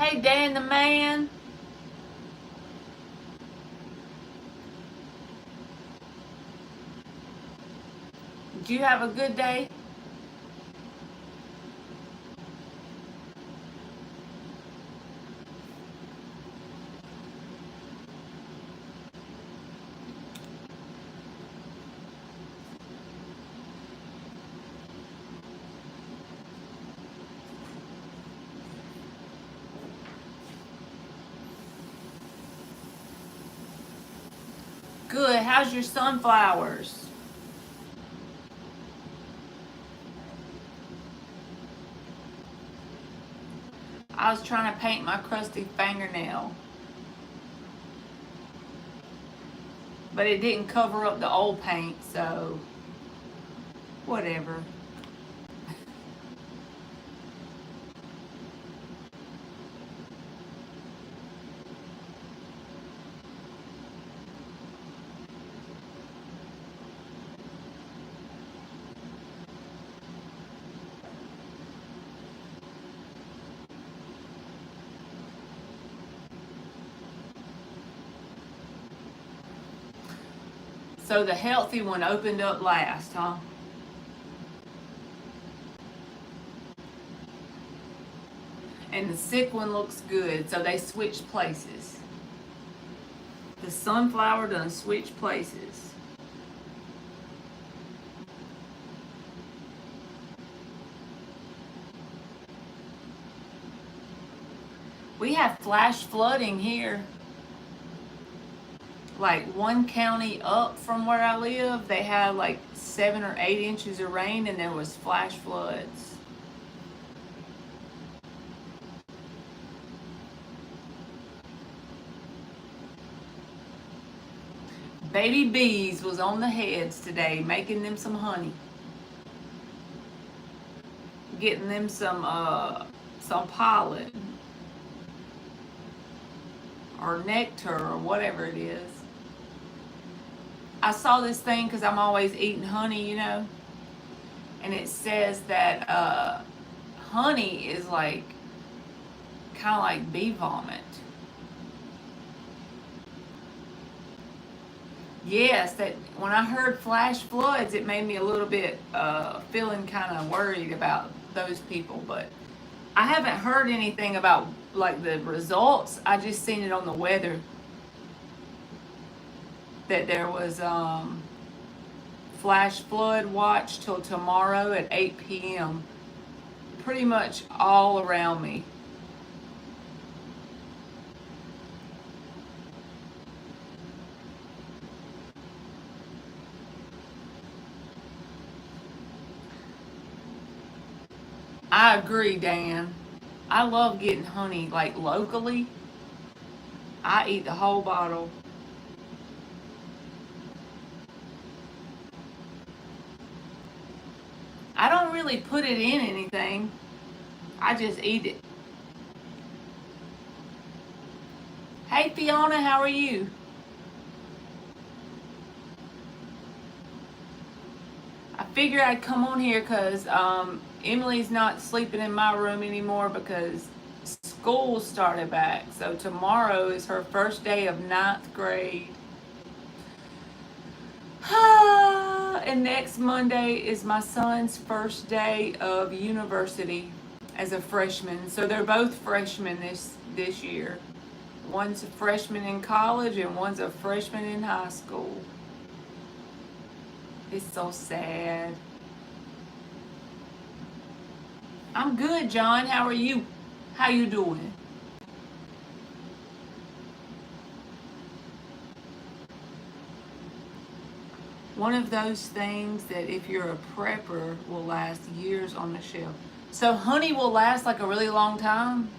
Hey, Dan the man. Did you have a good day? Good. How's your sunflowers? I was trying to paint my crusty fingernail, but it didn't cover up the old paint, so whatever. So the healthy one opened up last, huh? And the sick one looks good, so they switched places. The sunflower done switched places. We have flash flooding here. Like one county up from where I live, they had like 7 or 8 inches of rain and there was flash floods. Baby bees was on the heads today, making them some honey. Getting them some pollen or nectar or whatever it is. I saw this thing because I'm always eating honey, you know, and it says that honey is like kind of like bee vomit. Yes, that when I heard flash floods, it made me a little bit feeling kind of worried about those people. But I haven't heard anything about like the results. I just seen it on the weather that there was flash flood watch till tomorrow at 8 p.m. pretty much all around me. I agree, Dan. I love getting honey like locally. I eat the whole bottle. I don't really put it in anything. I just eat it. Hey Fiona, how are you? I figured I'd come on here because Emily's not sleeping in my room anymore because school started back. So tomorrow is her first day of ninth grade. And next Monday is my son's first day of university as a freshman. So they're both freshmen this year. One's a freshman in college and one's a freshman in high school. It's so sad. I'm good, John. How are you? How you doing? One of those things that if you're a prepper will last years on the shelf. So honey will last like a really long time?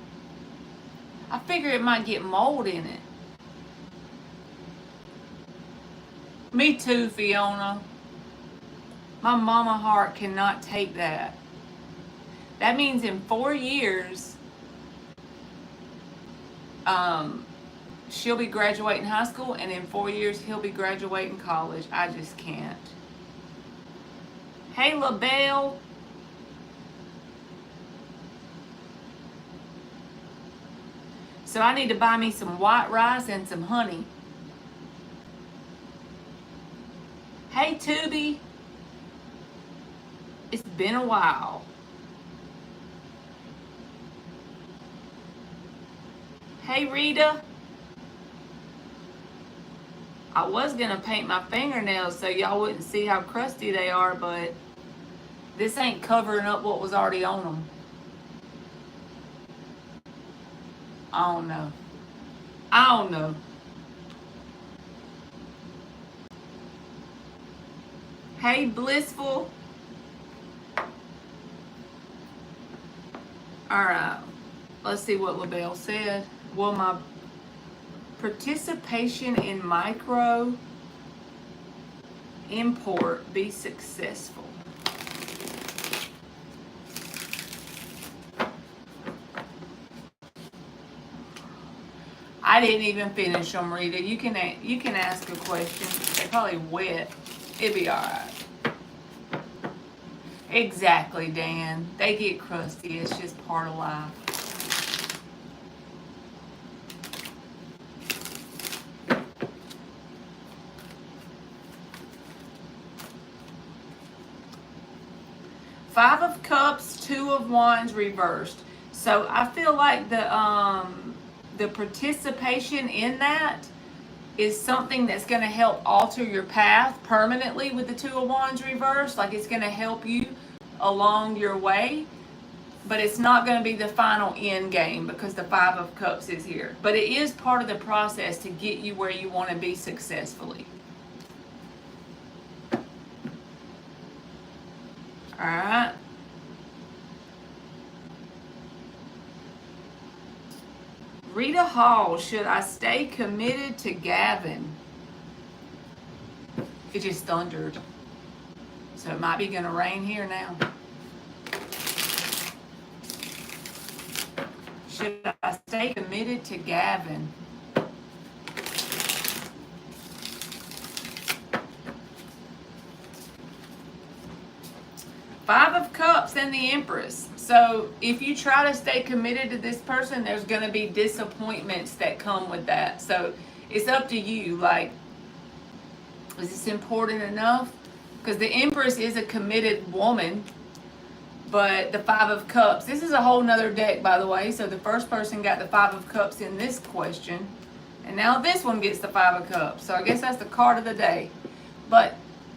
I figure it might get mold in it. Me too, Fiona. My mama heart cannot take that. That means in 4 years, she'll be graduating high school, and in 4 years, he'll be graduating college. I just can't. Hey, LaBelle. So I need to buy me some white rice and some honey. Hey, Tubi. It's been a while. Hey, Rita. I was going to paint my fingernails so y'all wouldn't see how crusty they are, but this ain't covering up what was already on them. I don't know. I don't know. Hey, Blissful. All right. Let's see what LaBelle said. Will my participation in micro import be successful? I didn't even finish them, Rita. You can ask a question. They're probably wet. It'll be all right. Exactly, Dan. They get crusty. It's just part of life. Five of Cups, Two of Wands reversed. So I feel like the participation in that is something that's going to help alter your path permanently with the Two of Wands reversed. Like it's going to help you along your way, but it's not going to be the final end game because the Five of Cups is here. But it is part of the process to get you where you want to be successfully. All right. Rita Hall, should I stay committed to Gavin? It just thundered. So it might be going to rain here now. Should I stay committed to Gavin? Five of Cups and the Empress. So if you try to stay committed to this person, there's going to be disappointments that come with that. So it's up to you. Like, is this important enough? Because the Empress is a committed woman, but the Five of Cups, this is a whole nother deck, by the way. So the first person got the Five of Cups in this question, and now this one gets the Five of Cups. So I guess that's the card of the day. But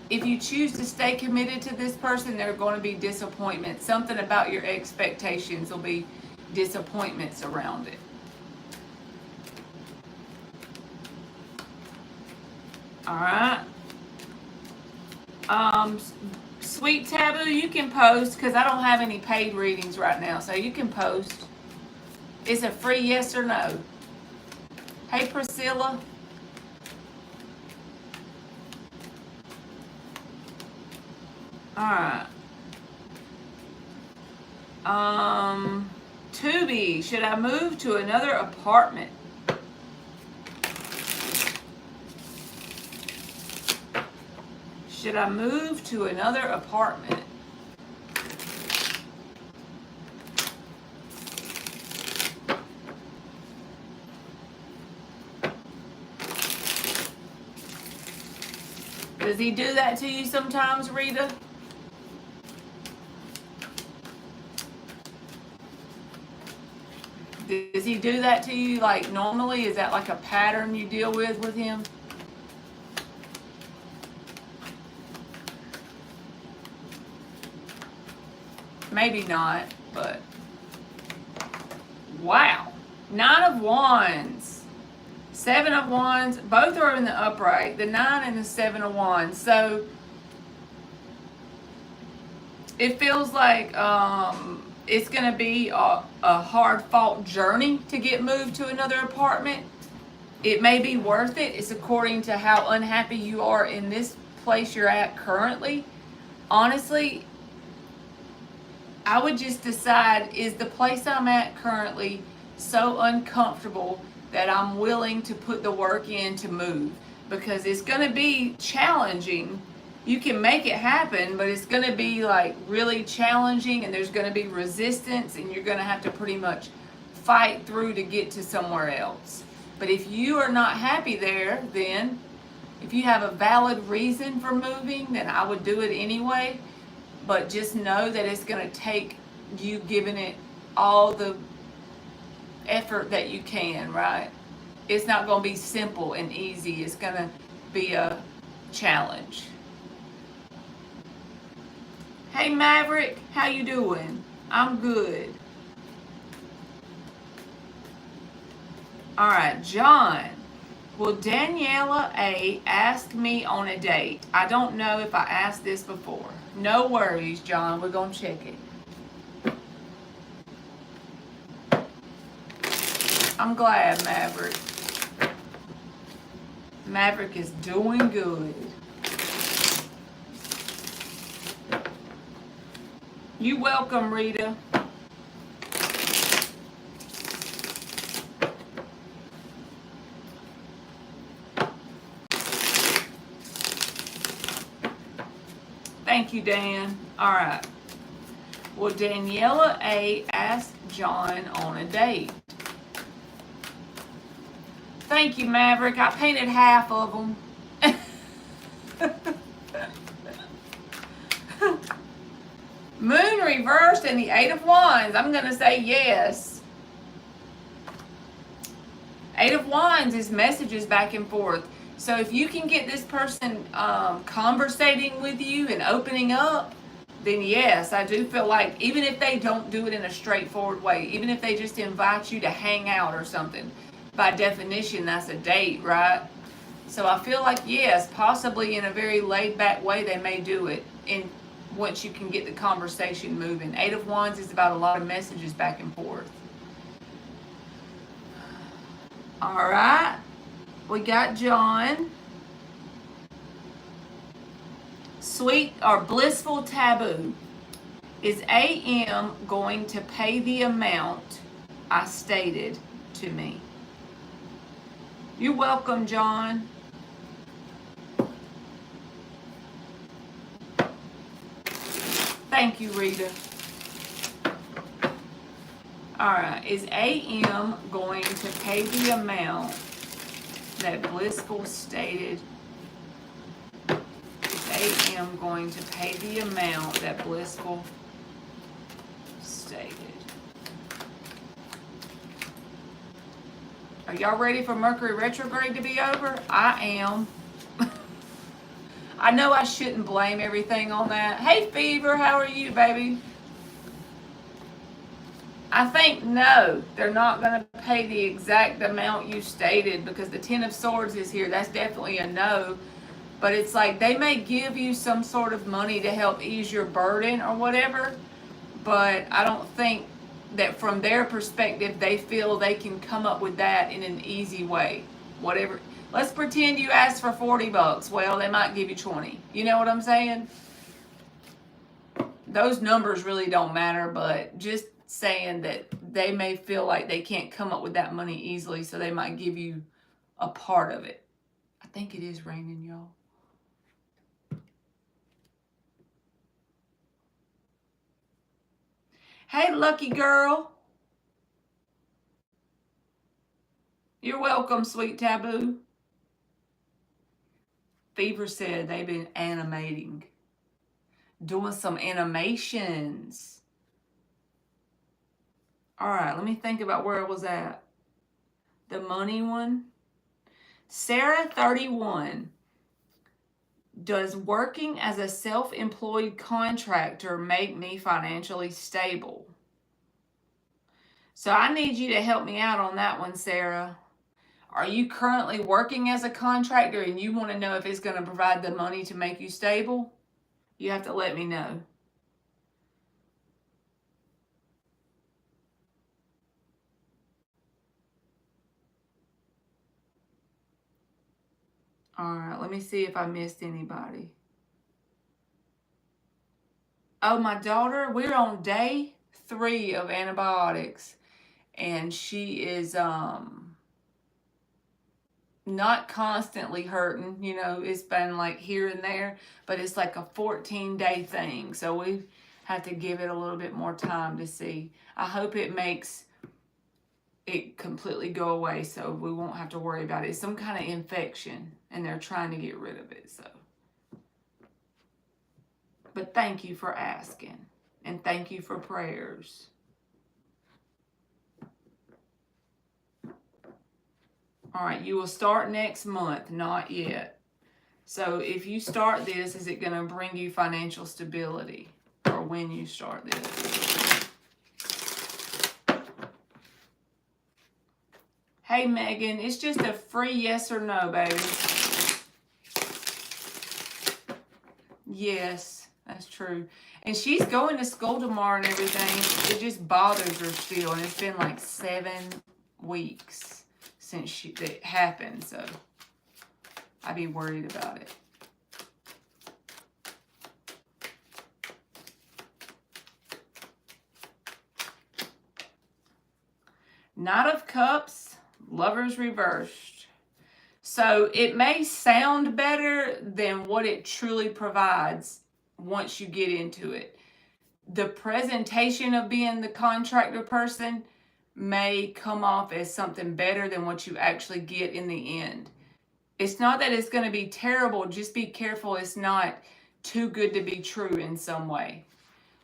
if you choose to stay committed to this person, there are going to be disappointments. Something about your expectations will be disappointments around it. All right. Sweet Taboo, you can post because I don't have any paid readings right now, so you can post. It's a free yes or no. Hey, Priscilla. Alright. Tubi, should I move to another apartment? Should I move to another apartment? Does he do that to you sometimes, Rita? Does he do that to you like normally? Is that like a pattern you deal with him? Maybe not, but wow. Nine of Wands, Seven of Wands, both are in the upright, the Nine and the Seven of Wands. So it feels like it's going to be a hard-fought journey to get moved to another apartment. It may be worth it. It's according to how unhappy you are in this place you're at currently. Honestly, I would just decide, is the place I'm at currently so uncomfortable that I'm willing to put the work in to move? Because it's going to be challenging. You can make it happen, but it's going to be like really challenging, and there's going to be resistance, and you're going to have to pretty much fight through to get to somewhere else. But if you are not happy there, then if you have a valid reason for moving, then I would do it anyway. But just know that it's going to take you giving it all the effort that you can, right? It's not going to be simple and easy. It's going to be a challenge. Hey Maverick, how you doing? I'm good. All right, John. Will Daniela A ask me on a date? I don't know if I asked this before. No worries, John. We're going to check it. I'm glad, Maverick. Maverick is doing good. You welcome, Rita. Thank you, Dan. All right. Will Daniela A ask John on a date? Thank you, Maverick. I painted half of them. Moon reversed and the Eight of Wands. I'm going to say yes. Eight of Wands is messages back and forth. So if you can get this person conversating with you and opening up, then yes, I do feel like even if they don't do it in a straightforward way, even if they just invite you to hang out or something, by definition, that's a date, right? So I feel like, yes, possibly in a very laid-back way, they may do it once you can get the conversation moving. Eight of Wands is about a lot of messages back and forth. All right. We got John. Sweet or blissful taboo. Is AM going to pay the amount I stated to me? You're welcome, John. Thank you, Rita. All right. Is AM going to pay the amount that blissful stated? Is AM going to pay the amount that blissful stated? Are y'all ready for Mercury retrograde to be over? I am. I know I shouldn't blame everything on that. Hey, Fever, how are you, baby? I think no, they're not going to pay the exact amount you stated because the Ten of Swords is here. That's definitely a no. But it's like they may give you some sort of money to help ease your burden or whatever. But I don't think that from their perspective, they feel they can come up with that in an easy way. Whatever. Let's pretend you asked for $40. Well, they might give you 20. You know what I'm saying? Those numbers really don't matter, but just saying that they may feel like they can't come up with that money easily, so they might give you a part of it. I think it is raining, y'all. Hey, lucky girl. You're welcome, sweet taboo. Fever said they've been animating. Doing some animations. All right, let me think about where I was at. The money one. Sarah, 31. Does working as a self-employed contractor make me financially stable? So I need you to help me out on that one, Sarah. Are you currently working as a contractor and you want to know if it's going to provide the money to make you stable? You have to let me know. All right, let me see if I missed anybody. Oh, my daughter, we're on day 3 of antibiotics. And she is not constantly hurting. You know, it's been like here and there. But it's like a 14-day thing. So we have to give it a little bit more time to see. I hope it makes it completely go away, so we won't have to worry about it. It's some kind of infection, and they're trying to get rid of it. So, but thank you for asking, and thank you for prayers. All right, you will start next month, not yet. So if you start this, is it going to bring you financial stability? Or when you start this? Hey, Megan, it's just a free yes or no, baby. Yes, that's true. And she's going to school tomorrow and everything. It just bothers her still. And it's been like 7 weeks since it happened. So I'd be worried about it. Knight of Cups, Lovers reversed. So it may sound better than what it truly provides once you get into it. The presentation of being the contractor person may come off as something better than what you actually get in the end. It's not that it's going to be terrible. Just be careful it's not too good to be true in some way.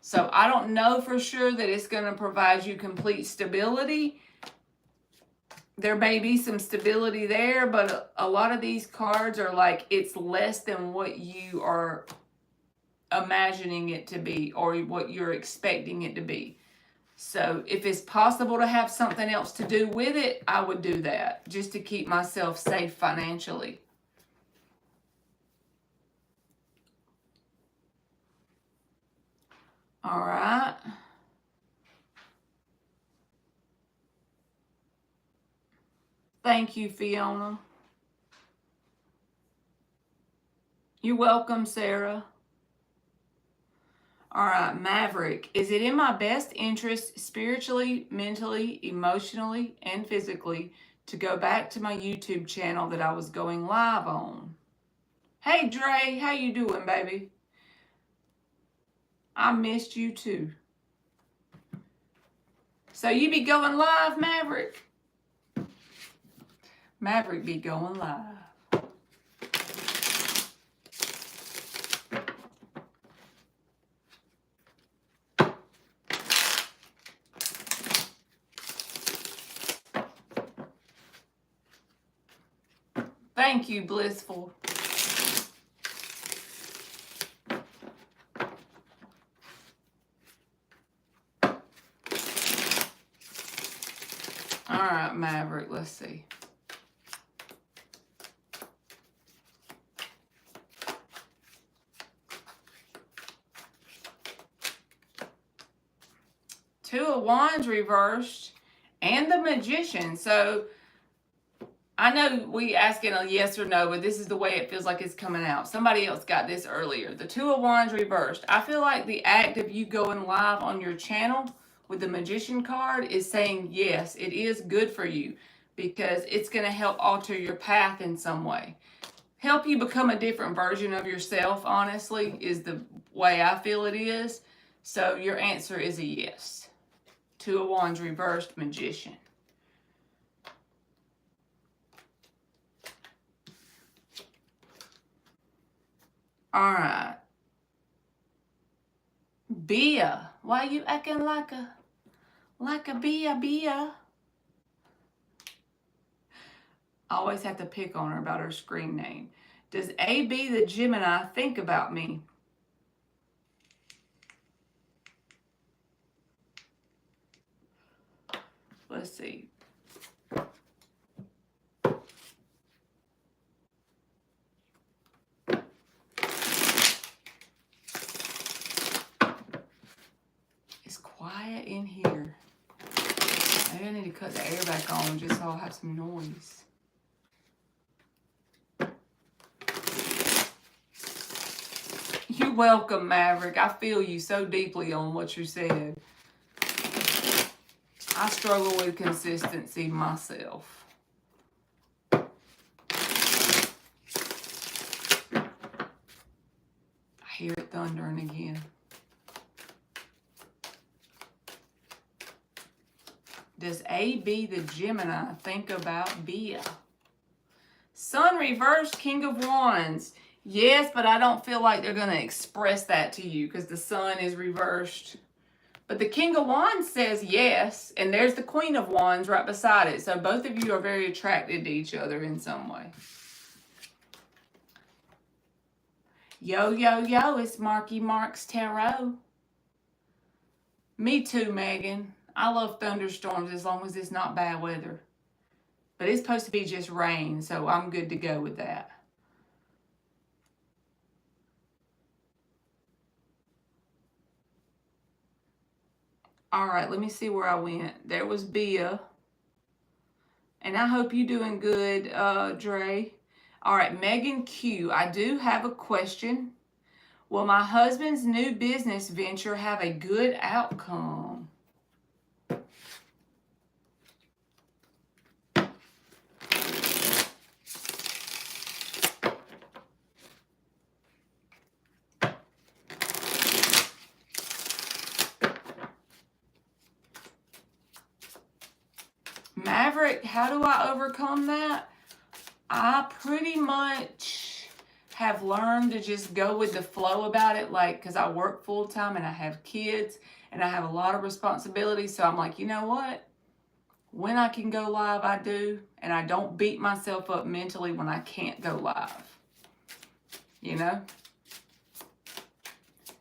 So I don't know for sure that it's going to provide you complete stability. There may be some stability there, but a lot of these cards are like it's less than what you are imagining it to be or what you're expecting it to be. So if it's possible to have something else to do with it, I would do that just to keep myself safe financially. All right. Thank you, Fiona. You're welcome, Sarah. All right, Maverick. Is it in my best interest spiritually, mentally, emotionally, and physically to go back to my YouTube channel that I was going live on? Hey, Dre. How you doing, baby? I missed you, too. So you be going live, Maverick? Maverick be going live. Thank you, Blissful. All right, Maverick, let's see. Two of Wands reversed and the Magician. So I know we asking a yes or no, but this is the way it feels like it's coming out. Somebody else got this earlier. The Two of Wands reversed. I feel like the act of you going live on your channel with the Magician card is saying yes, it is good for you because it's going to help alter your path in some way. Help you become a different version of yourself, honestly, is the way I feel it is. So your answer is a yes. Two of Wands reversed, Magician. All right. Bia. Why you acting like a Bia? I always have to pick on her about her screen name. Does AB the Gemini think about me? Let's see. It's quiet in here. Maybe I need to cut the air back on just so I'll have some noise. You're welcome, Maverick. I feel you so deeply on what you said. I struggle with consistency myself. I hear it thundering again. Does AB, the Gemini, think about Bia? Sun reversed, King of Wands. Yes, but I don't feel like they're going to express that to you because the Sun is reversed. But the King of Wands says yes, and there's the Queen of Wands right beside it. So both of you are very attracted to each other in some way. Yo, yo, yo, it's Marky Mark's Tarot. Me too, Megan. I love thunderstorms as long as it's not bad weather. But it's supposed to be just rain, so I'm good to go with that. All right, let me see where I went. There was Bia. And I hope you're doing good, Dre. All right, Megan Q. I do have a question. Will my husband's new business venture have a good outcome? Maverick, how do I overcome that? I pretty much have learned to just go with the flow about it, like, because I work full time and I have kids and I have a lot of responsibilities. So I'm like, you know what? When I can go live, I do. And I don't beat myself up mentally when I can't go live. You know?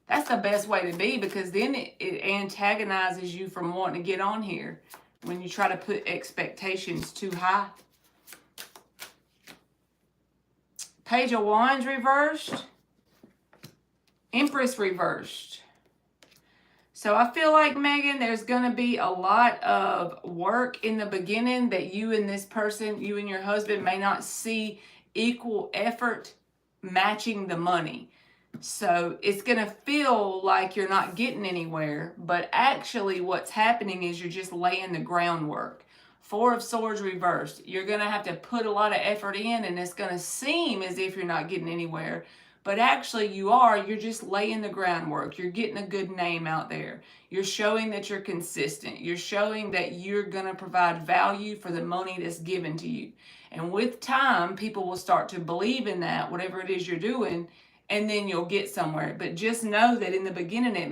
That's the best way to be, because then it antagonizes you from wanting to get on here when you try to put expectations too high. Page of Wands reversed. Empress reversed. So I feel like, Megan, there's going to be a lot of work in the beginning that you and this person, you and your husband, may not see equal effort matching the money. So it's going to feel like you're not getting anywhere, but actually what's happening is you're just laying the groundwork. Four of Swords reversed. You're going to have to put a lot of effort in, and it's going to seem as if you're not getting anywhere. But actually you are. You're just laying the groundwork. You're getting a good name out there. You're showing that you're consistent. You're showing that you're going to provide value for the money that's given to you. And with time, people will start to believe in that, whatever it is you're doing, and then you'll get somewhere. But just know that in the beginning it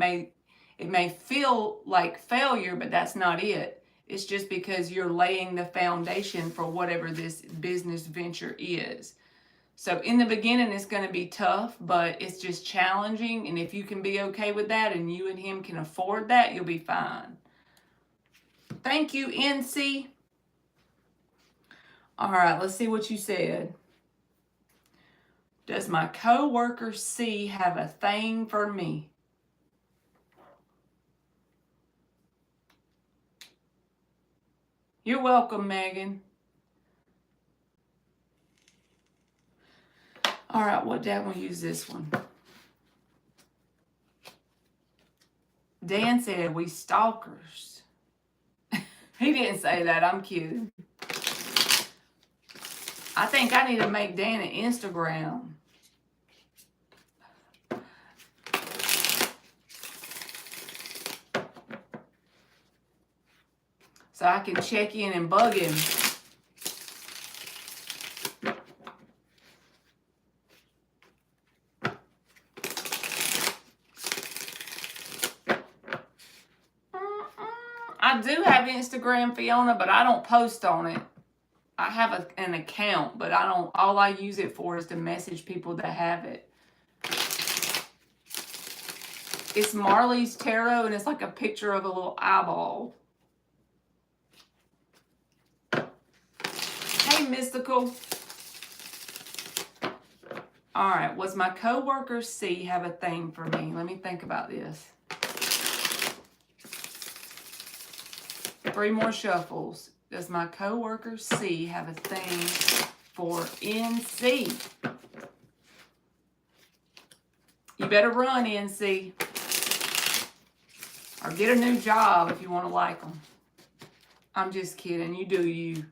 may feel like failure, but that's not it. It's just because you're laying the foundation for whatever this business venture is. So in the beginning, it's going to be tough, but it's just challenging. And if you can be okay with that and you and him can afford that, you'll be fine. Thank you, NC. All right, let's see what you said. Does my coworker C have a thing for me? You're welcome, Megan. All right, what dad will use this one? Dan said, we stalkers. He didn't say that, I'm kidding. I think I need to make Dan an Instagram. So I can check in and bug him. I do have Instagram, Fiona, but I don't post on it. I have an account, but I don't. All I use it for is to message people that have it. It's Marley's Tarot, and it's like a picture of a little eyeball. Hey, Mystical. All right, was my coworker C have a thing for me? Let me think about this. 3 more shuffles. Does my coworker C have a thing for NC? You better run, NC. Or get a new job if you want to like them. I'm just kidding. You do you.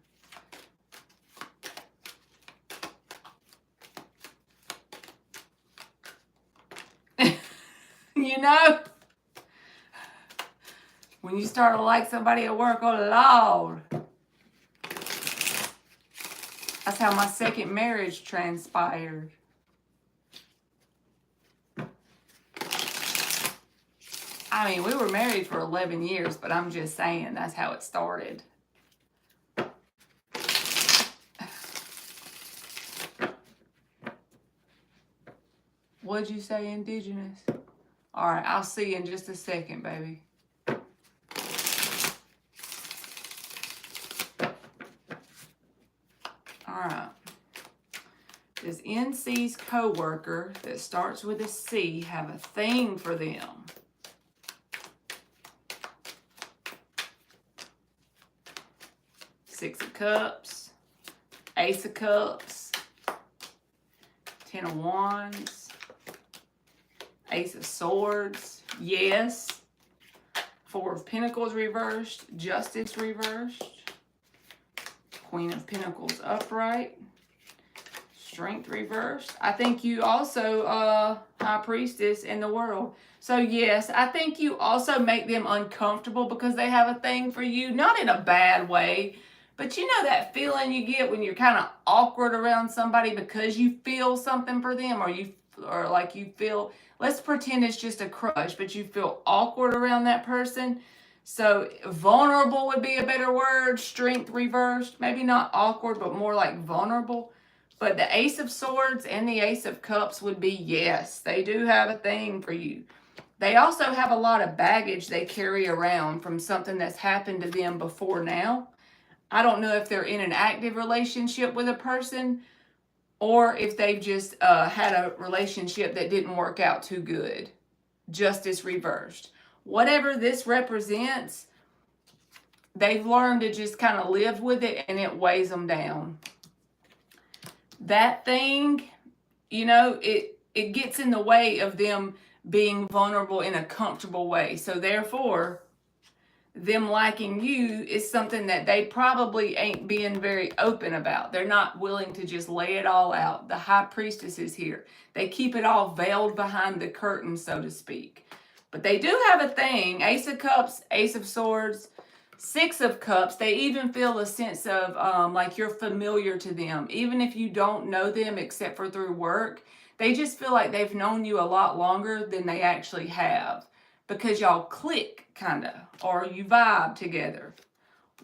You know, When you start to like somebody at work, oh Lord. That's how my second marriage transpired. I mean, we were married for 11 years, but I'm just saying that's how it started. What'd you say, Indigenous? All right, I'll see you in just a second, baby. All right. Does NC's coworker that starts with a C have a thing for them? Six of Cups, Ace of Cups, Ten of Wands, Ace of Swords, yes. Four of Pentacles reversed, Justice reversed, Queen of Pentacles upright, Strength reversed. I think you also, High Priestess in the World. So yes, I think you also make them uncomfortable because they have a thing for you, not in a bad way, but you know that feeling you get when you're kind of awkward around somebody because you feel something for them, or like you feel, let's pretend it's just a crush, but you feel awkward around that person. So vulnerable would be a better word. Strength reversed. Maybe not awkward, but more like vulnerable. But the Ace of Swords and the Ace of Cups would be yes. They do have a thing for you. They also have a lot of baggage they carry around from something that's happened to them before now. I don't know if they're in an active relationship with a person or if they've just had a relationship that didn't work out too good. Justice reversed. Whatever this represents, they've learned to just kind of live with it and it weighs them down. That thing, you know, it gets in the way of them being vulnerable in a comfortable way. So therefore, them liking you is something that they probably ain't being very open about. They're not willing to just lay it all out. The High Priestess is here. They keep it all veiled behind the curtain, so to speak. But they do have a thing. Ace of Cups, Ace of Swords, Six of Cups. They even feel a sense of like you're familiar to them. Even if you don't know them except for through work, they just feel like they've known you a lot longer than they actually have. Because y'all click, kind of, or you vibe together.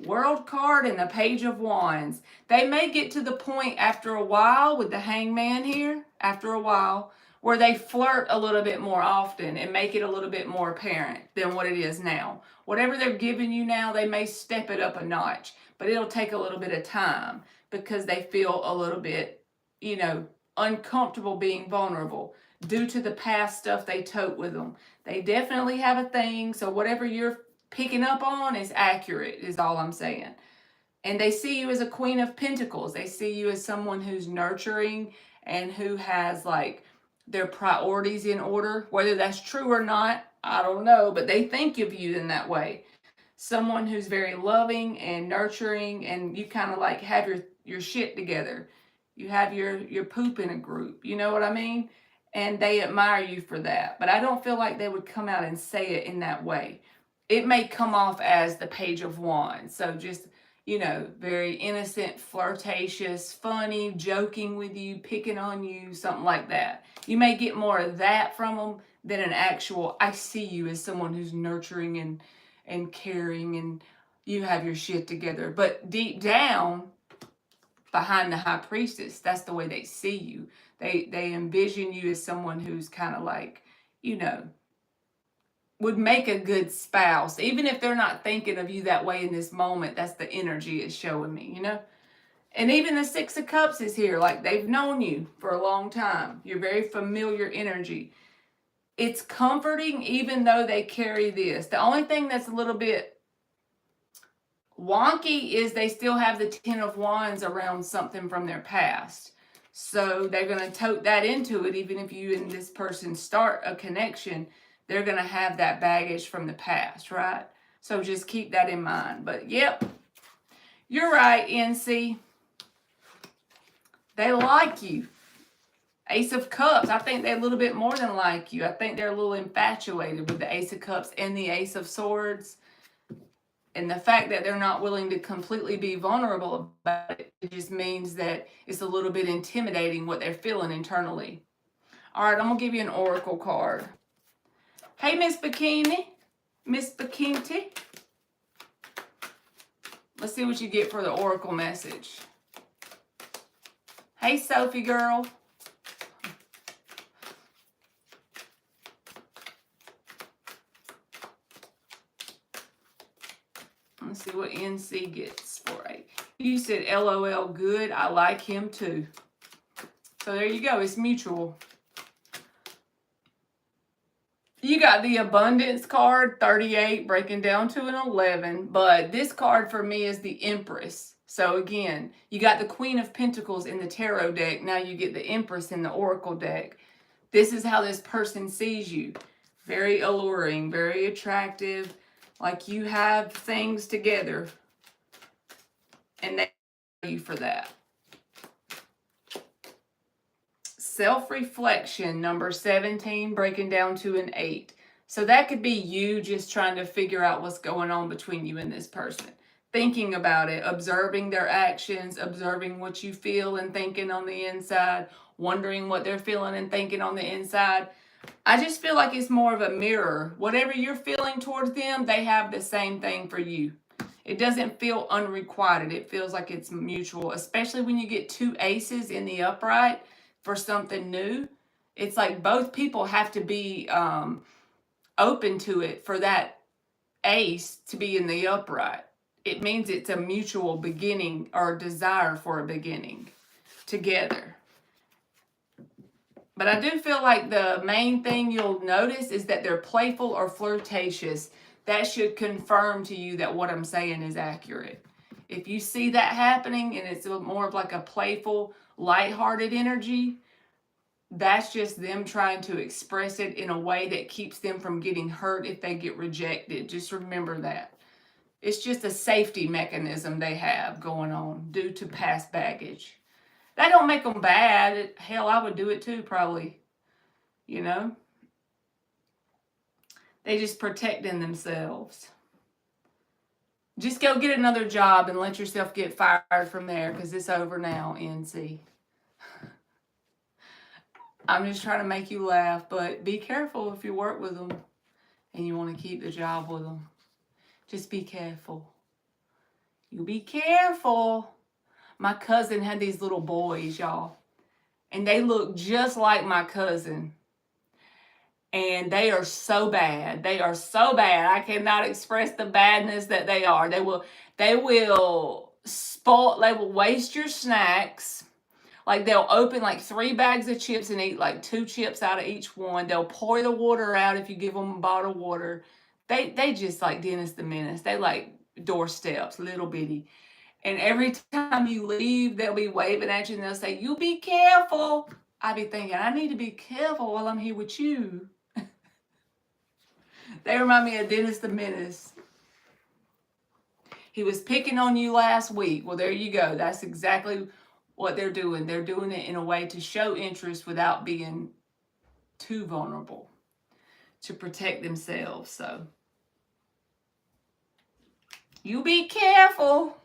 World card and the Page of Wands. They may get to the point after a while with the Hangman here, after a while, where they flirt a little bit more often and make it a little bit more apparent than what it is now. Whatever they're giving you now, they may step it up a notch, but it'll take a little bit of time because they feel a little bit, you know, uncomfortable being vulnerable due to the past stuff they tote with them. They definitely have a thing, so whatever you're picking up on is accurate, is all I'm saying. And they see you as a Queen of Pentacles. They see you as someone who's nurturing and who has like their priorities in order. Whether that's true or not, I don't know, but they think of you in that way. Someone who's very loving and nurturing, and you kind of like have your shit together. You have your poop in a group. You know what I mean? And they admire you for that. But I don't feel like they would come out and say it in that way. It may come off as the Page of Wands. So just, you know, very innocent, flirtatious, funny, joking with you, picking on you, something like that. You may get more of that from them than an actual, I see you as someone who's nurturing and caring and you have your shit together. But deep down, behind the High Priestess, that's the way they see you. They envision you as someone who's kind of like, you know, would make a good spouse. Even if they're not thinking of you that way in this moment, that's the energy it's showing me, you know? And even the Six of Cups is here. Like they've known you for a long time. You're very familiar energy. It's comforting even though they carry this. The only thing that's a little bit wonky is they still have the Ten of Wands around something from their past. So they're going to tote that into it. Even if you and this person start a connection, they're going to have that baggage from the past, right? So just keep that in mind. But yep, you're right, NC. They like you. Ace of Cups, I think they're a little bit more than like you. I think they're a little infatuated with the Ace of Cups and the Ace of Swords. And the fact that they're not willing to completely be vulnerable about it, it just means that it's a little bit intimidating what they're feeling internally. All right, I'm going to give you an oracle card. Hey, Miss Bikini. Miss Bikini. Let's see what you get for the oracle message. Hey, Sophie girl. Let's see what NC gets for it. You said LOL good. I like him too. So there you go. It's mutual. You got the abundance card, 38, breaking down to an 11. But this card for me is the Empress. So again, you got the Queen of Pentacles in the tarot deck. Now you get the Empress in the Oracle deck. This is how this person sees you. Very alluring, very attractive. Like you have things together. And they love you for that. Self-reflection, number 17, breaking down to an 8. So that could be you just trying to figure out what's going on between you and this person. Thinking about it, observing their actions, observing what you feel and thinking on the inside, wondering what they're feeling and thinking on the inside. I just feel like it's more of a mirror. Whatever you're feeling towards them, they have the same thing for you. It doesn't feel unrequited. It feels like it's mutual, especially when you get 2 aces in the upright for something new. It's like both people have to be open to it for that ace to be in the upright. It means it's a mutual beginning or desire for a beginning together. But I do feel like the main thing you'll notice is that they're playful or flirtatious. That should confirm to you that what I'm saying is accurate. If you see that happening and it's more of like a playful, lighthearted energy, that's just them trying to express it in a way that keeps them from getting hurt if they get rejected. Just remember that. It's just a safety mechanism they have going on due to past baggage. That don't make them bad. Hell, I would do it too, probably. You know? They just protecting themselves. Just go get another job and let yourself get fired from there because it's over now, NC. I'm just trying to make you laugh, but be careful if you work with them and you want to keep the job with them. Just be careful. You be careful. My cousin had these little boys, y'all, and they look just like my cousin. And they are so bad. They are so bad. I cannot express the badness that they are. They will spoil, they will waste your snacks. Like they'll open like 3 bags of chips and eat like 2 chips out of each one. They'll pour the water out if you give them a bottle of water. They just like Dennis the Menace. They like doorsteps, little bitty. And every time you leave, they'll be waving at you and they'll say, "You be careful." I be thinking, I need to be careful while I'm here with you. They remind me of Dennis the Menace. He was picking on you last week. Well, there you go. That's exactly what they're doing. They're doing it in a way to show interest without being too vulnerable, to protect themselves. So you be careful.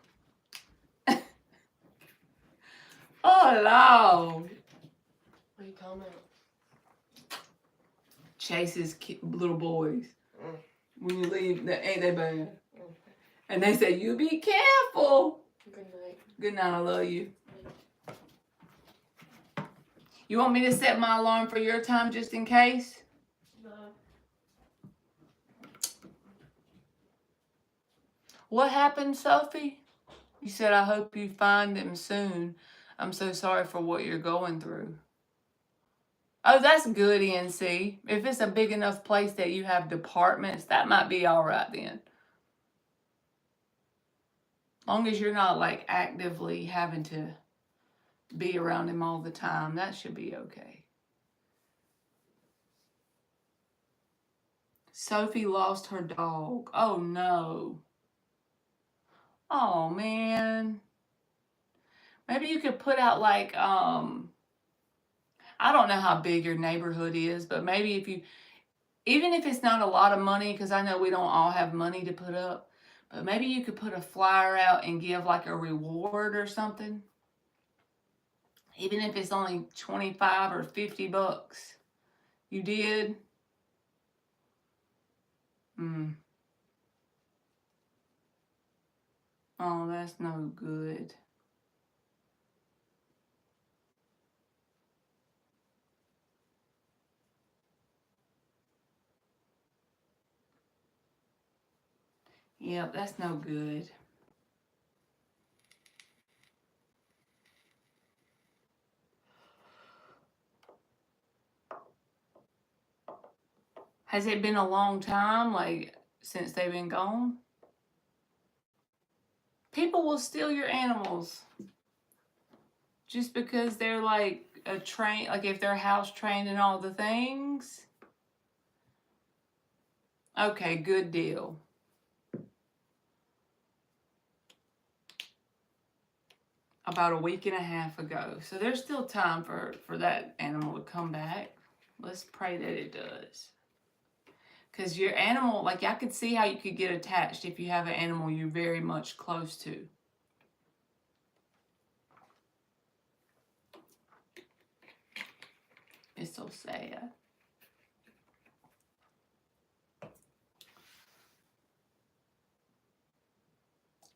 Oh, Lord. What are you talking about? Chases little boys. When you leave, ain't they bad? And they say, "You be careful." Good night. Good night, I love you. You want me to set my alarm for your time just in case? No. What happened, Sophie? You said, "I hope you find them soon. I'm so sorry for what you're going through." Oh, that's good, NC. If it's a big enough place that you have departments, that might be all right then. Long as you're not like actively having to be around him all the time, that should be okay. Sophie lost her dog. Oh no. Oh man. Maybe you could put out like I don't know how big your neighborhood is, but maybe even if it's not a lot of money, because I know we don't all have money to put up, But maybe you could put a flyer out and give like a reward or something. Even if it's only 25 or 50 bucks. You did? Oh, that's no good. Yep, that's no good. Has it been a long time, like, since they've been gone? People will steal your animals just because they're like a train, like if they're house trained and all the things. Okay, good deal. About a week and a half ago. So there's still time for that animal to come back. Let's pray that it does. Because your animal, like I could see how you could get attached if you have an animal you're very much close to. It's so sad.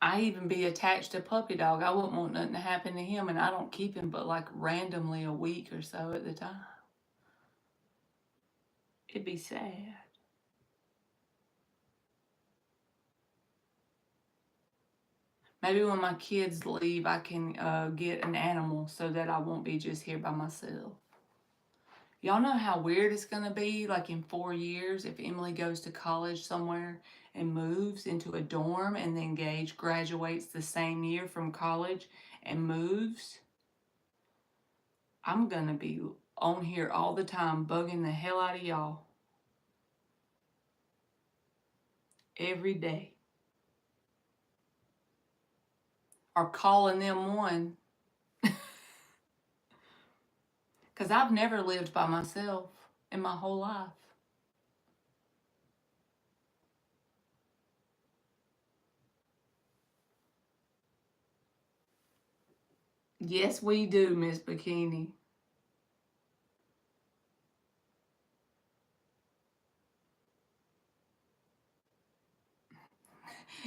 I even be attached to Puppy Dog. I wouldn't want nothing to happen to him, and I don't keep him but like randomly a week or so at the time. It'd be sad. Maybe when my kids leave, I can get an animal so that I won't be just here by myself. Y'all know how weird it's going to be, like in 4 years, if Emily goes to college somewhere and moves into a dorm, and then Gage graduates the same year from college and moves. I'm going to be on here all the time bugging the hell out of y'all. Every day. Or calling them one. Because I've never lived by myself in my whole life. Yes, we do, Miss Bikini.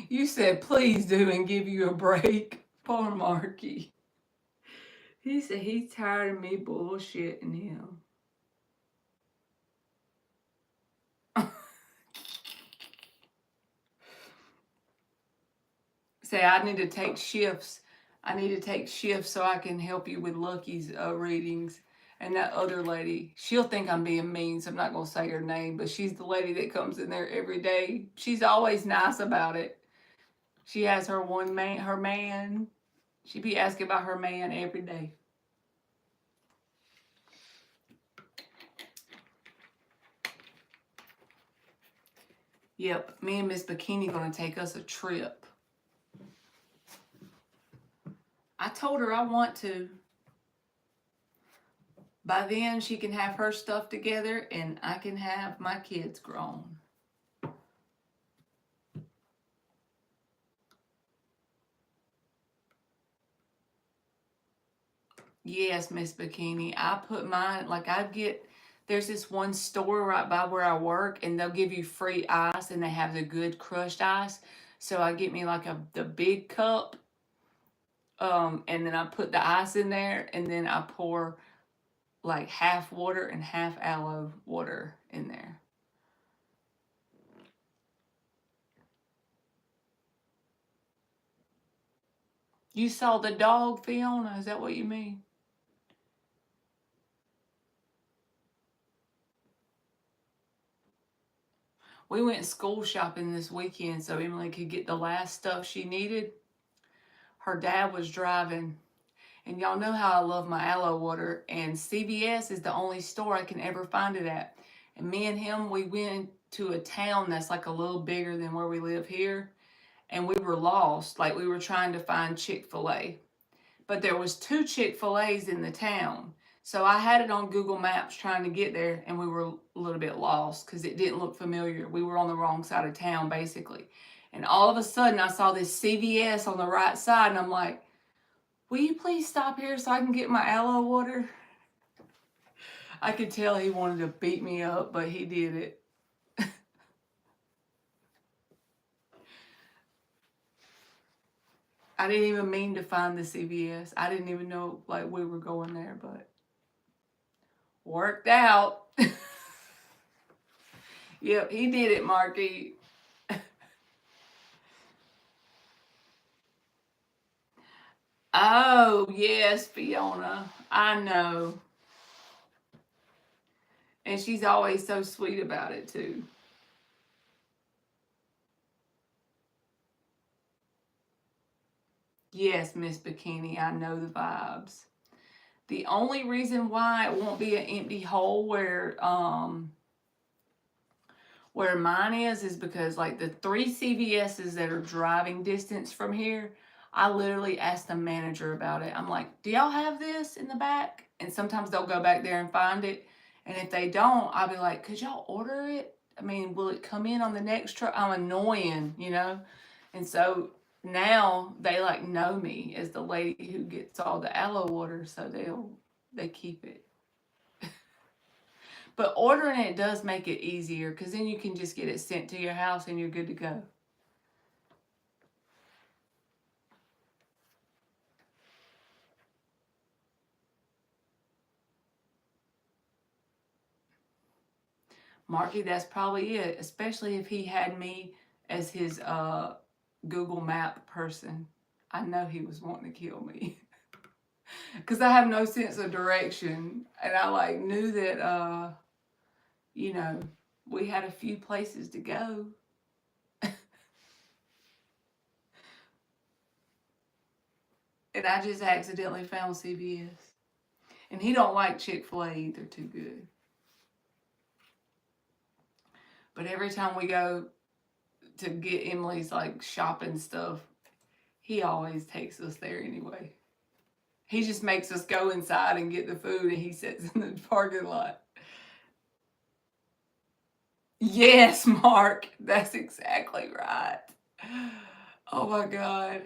You said please do and give you a break. Poor Marky. He said he's tired of me bullshitting him. Say I need to take shifts. I need to take shifts so I can help you with Lucky's readings. And that other lady, she'll think I'm being mean, so I'm not going to say her name, but she's the lady that comes in there every day. She's always nice about it. She has her man. She be asking about her man every day. Yep, me and Miss Bikini going to take us a trip. I told her I want to. By then, she can have her stuff together and I can have my kids grown. Yes, Miss Bikini. I put mine, like there's this one store right by where I work, and they'll give you free ice, and they have the good crushed ice. So I get me like the big cup, and then I put the ice in there, and then I pour like half water and half aloe water in there. You saw the dog, Fiona? Is that what you mean? We went school shopping this weekend so Emily could get the last stuff she needed. Her dad was driving, and y'all know how I love my aloe water, and CVS is the only store I can ever find it at. And me and him, we went to a town that's like a little bigger than where we live here, and we were lost. Like we were trying to find Chick-fil-A. But there was 2 Chick-fil-A's in the town. So I had it on Google Maps trying to get there, and we were a little bit lost because it didn't look familiar. We were on the wrong side of town, basically. And all of a sudden, I saw this CVS on the right side, and I'm like, will you please stop here so I can get my aloe water? I could tell he wanted to beat me up, but he did it. I didn't even mean to find the CVS. I didn't even know like we were going there, but worked out. Yep, he did it, Marky. Oh, yes, Fiona. I know. And she's always so sweet about it, too. Yes, Miss Bikini, I know the vibes. The only reason why it won't be an empty hole where mine is because like the 3 CVS's that are driving distance from here, I literally asked the manager about it. I'm like, do y'all have this in the back? And sometimes they'll go back there and find it. And if they don't, I'll be like, could y'all order it? I mean, will it come in on the next truck? I'm annoying, you know? And so now they like know me as the lady who gets all the aloe water, so they keep it. But ordering it does make it easier because then you can just get it sent to your house and you're good to go. Marky, that's probably it, especially if he had me as his Google Map person. I know he was wanting to kill me because I have no sense of direction, and I like knew that you know, we had a few places to go. And I just accidentally found CVS. And he don't like Chick-fil-A either too good. But every time we go to get Emily's like shopping stuff, he always takes us there anyway. He just makes us go inside and get the food and he sits in the parking lot. Yes, Mark, that's exactly right. Oh my God.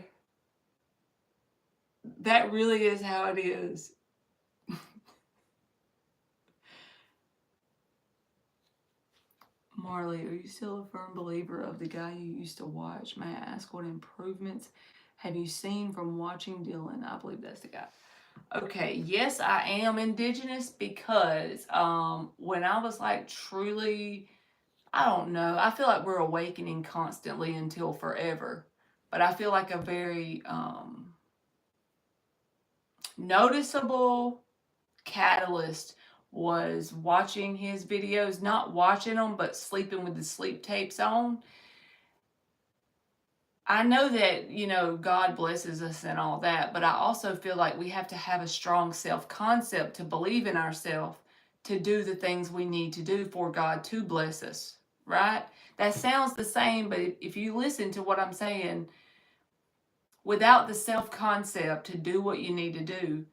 That really is how it is. Marley, are you still a firm believer of the guy you used to watch? May I ask what improvements have you seen from watching Dylan? I believe that's the guy. Okay, yes, I am Indigenous because when I was like truly, I don't know, I feel like we're awakening constantly until forever. But I feel like a very noticeable catalyst was watching his videos, not watching them, but sleeping with the sleep tapes on. I know that, you know, God blesses us and all that, but I also feel like we have to have a strong self concept to believe in ourselves to do the things we need to do for God to bless us, right? That sounds the same, but if you listen to what I'm saying, without the self concept to do what you need to do,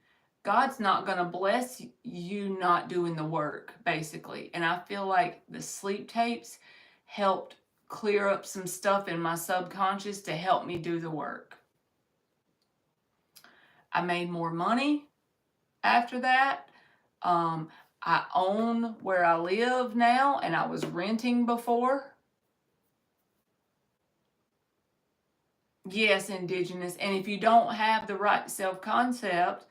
God's not going to bless you not doing the work, basically. And I feel like the sleep tapes helped clear up some stuff in my subconscious to help me do the work. I made more money after that. I own where I live now, and I was renting before. Yes, Indigenous. And if you don't have the right self concept,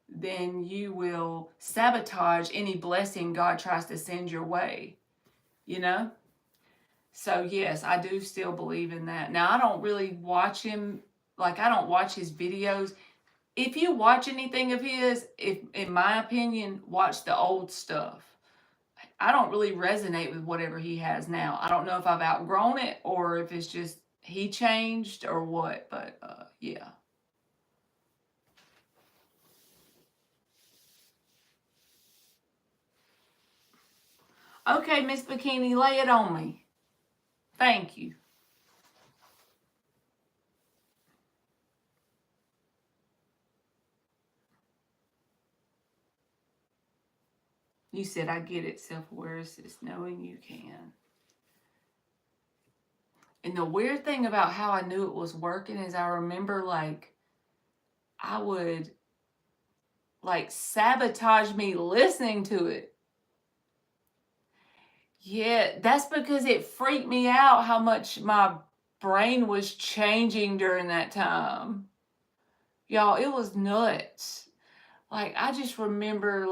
then you will sabotage any blessing God tries to send your way, you know? So, yes, I do still believe in that. Now, I don't really watch him, like, I don't watch his videos. If you watch anything of his, if in my opinion, watch the old stuff. I don't really resonate with whatever he has now. I don't know if I've outgrown it or if it's just he changed or what, but yeah. Okay, Miss Bikini, lay it on me. Thank you. You said, I get it. Self awareness is knowing you can. And the weird thing about how I knew it was working is I remember I would sabotage me listening to it. Yeah, that's because it freaked me out how much my brain was changing during that time. Y'all, it was nuts. I just remember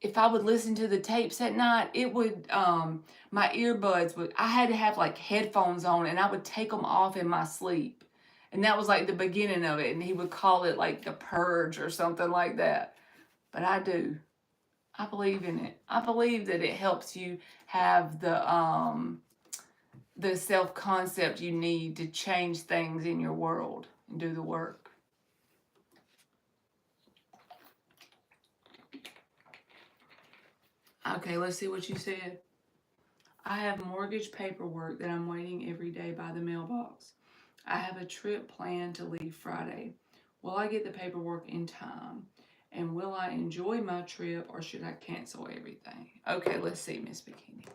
if I would listen to the tapes at night, it would my earbuds would I had to have headphones on, and I would take them off in my sleep. And that was the beginning of it, and he would call it the purge or something like that. But I believe in it. I believe that it helps you have the self-concept you need to change things in your world and do the work. Okay, let's see what you said. I have mortgage paperwork that I'm waiting every day by the mailbox. I have a trip planned to leave Friday. Will I get the paperwork in time? And will I enjoy my trip, or should I cancel everything? Okay, let's see, Miss Bikini.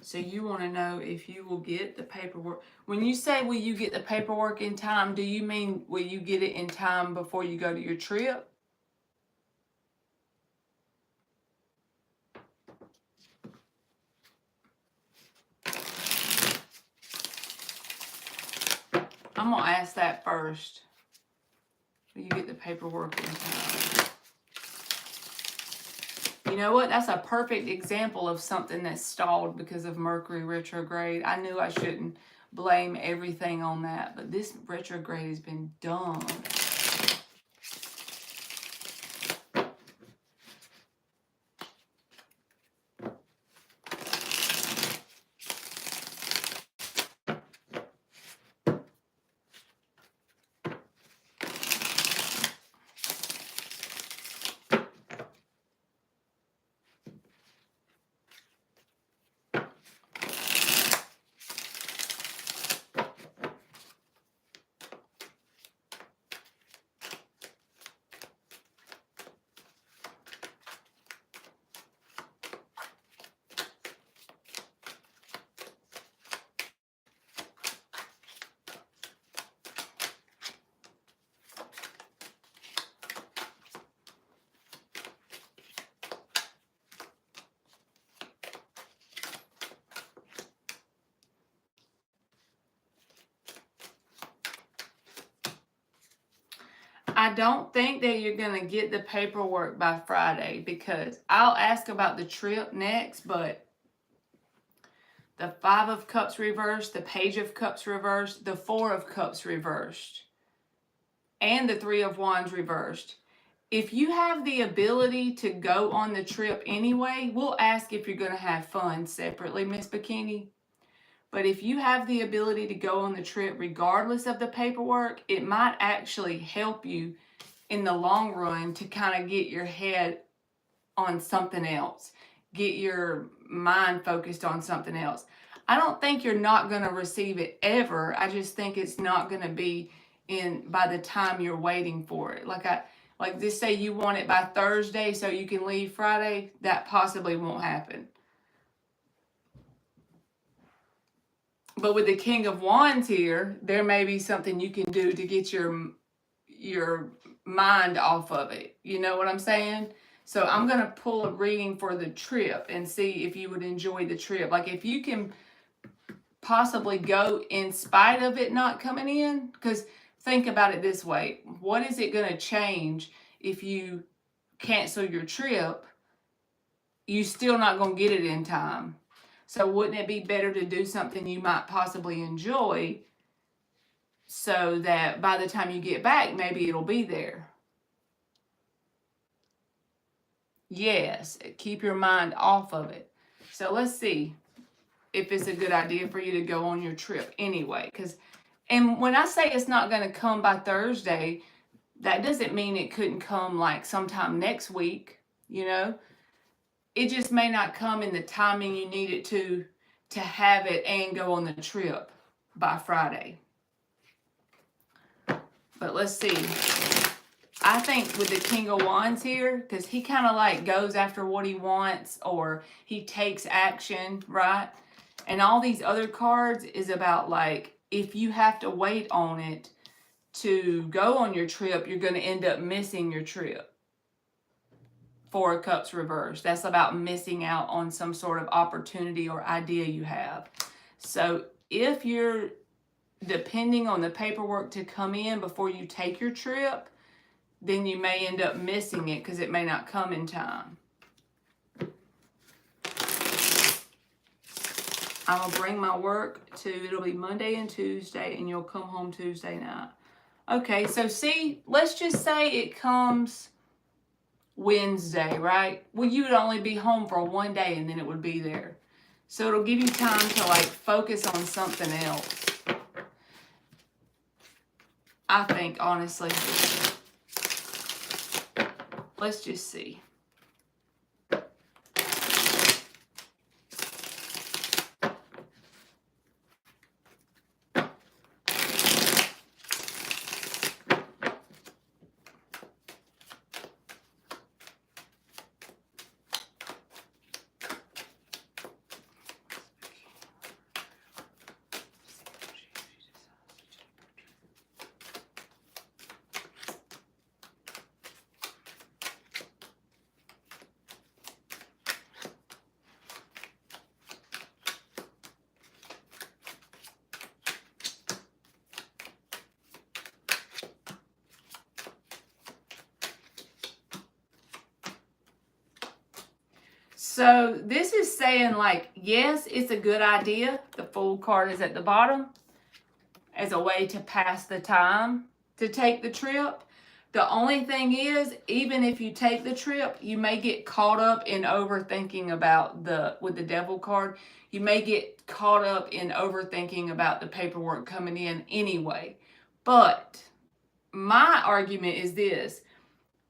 So you want to know if you will get the paperwork. When you say will you get the paperwork in time, do you mean will you get it in time before you go to your trip? I'm going to ask that first. Will you get the paperwork in time? You know what? That's a perfect example of something that's stalled because of Mercury retrograde. I knew I shouldn't blame everything on that, but this retrograde has been dumb. I don't think that you're going to get the paperwork by Friday, because I'll ask about the trip next, but the 5 of Cups reversed, the Page of Cups reversed, the 4 of Cups reversed, and the 3 of Wands reversed. If you have the ability to go on the trip anyway, we'll ask if you're going to have fun separately, Miss Bikini. But if you have the ability to go on the trip regardless of the paperwork, it might actually help you in the long run to kind of get your head on something else. Get your mind focused on something else. I don't think you're not going to receive it ever. I just think it's not going to be by the time you're waiting for it. Like just say you want it by Thursday so you can leave Friday, that possibly won't happen. But with the King of Wands here, there may be something you can do to get your mind off of it. You know what I'm saying? So I'm going to pull a reading for the trip and see if you would enjoy the trip. Like if you can possibly go in spite of it not coming in. Because think about it this way. What is it going to change if you cancel your trip? You're still not going to get it in time. So wouldn't it be better to do something you might possibly enjoy so that by the time you get back, maybe it'll be there? Yes, keep your mind off of it. So let's see if it's a good idea for you to go on your trip anyway. And when I say it's not going to come by Thursday, that doesn't mean it couldn't come like sometime next week, you know? It just may not come in the timing you need it to have it and go on the trip by Friday. But let's see. I think with the King of Wands here, because he kind of like goes after what he wants, or he takes action, right? And all these other cards is about like, if you have to wait on it to go on your trip, you're going to end up missing your trip. Four of Cups reversed. That's about missing out on some sort of opportunity or idea you have. So if you're depending on the paperwork to come in before you take your trip, then you may end up missing it because it may not come in time. I'm going to bring my work to, it'll be Monday and Tuesday, and you'll come home Tuesday night. Okay, so see, let's just say it comes Wednesday, right? Well, you would only be home for one day and then it would be there. So it'll give you time to like focus on something else. I think, honestly. Let's just see. So this is saying like, yes, it's a good idea. The Fool card is at the bottom as a way to pass the time to take the trip. The only thing is, even if you take the trip, you may get caught up in overthinking about with the Devil card, you may get caught up in overthinking about the paperwork coming in anyway. But my argument is this: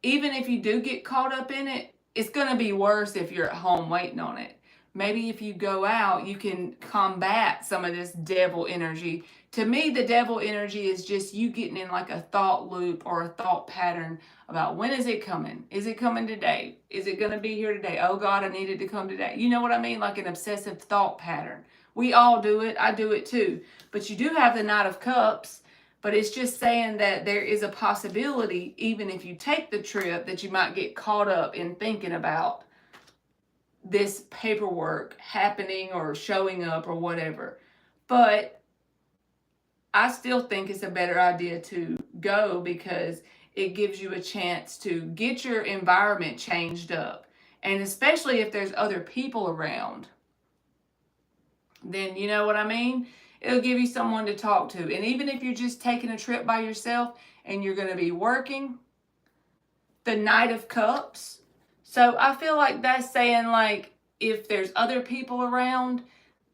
even if you do get caught up in it, it's going to be worse if you're at home waiting on it. Maybe if you go out, you can combat some of this devil energy. To me, the devil energy is just you getting in like a thought loop or a thought pattern about when is it coming? Is it coming today? Is it going to be here today? Oh God, I need it to come today. You know what I mean? Like an obsessive thought pattern. We all do it. I do it too. But you do have the Knight of Cups. But it's just saying that there is a possibility, even if you take the trip, that you might get caught up in thinking about this paperwork happening or showing up or whatever. But I still think it's a better idea to go because it gives you a chance to get your environment changed up. And especially if there's other people around, then you know what I mean? It'll give you someone to talk to. And even if you're just taking a trip by yourself and you're going to be working, the Knight of Cups. So I feel like that's saying like if there's other people around,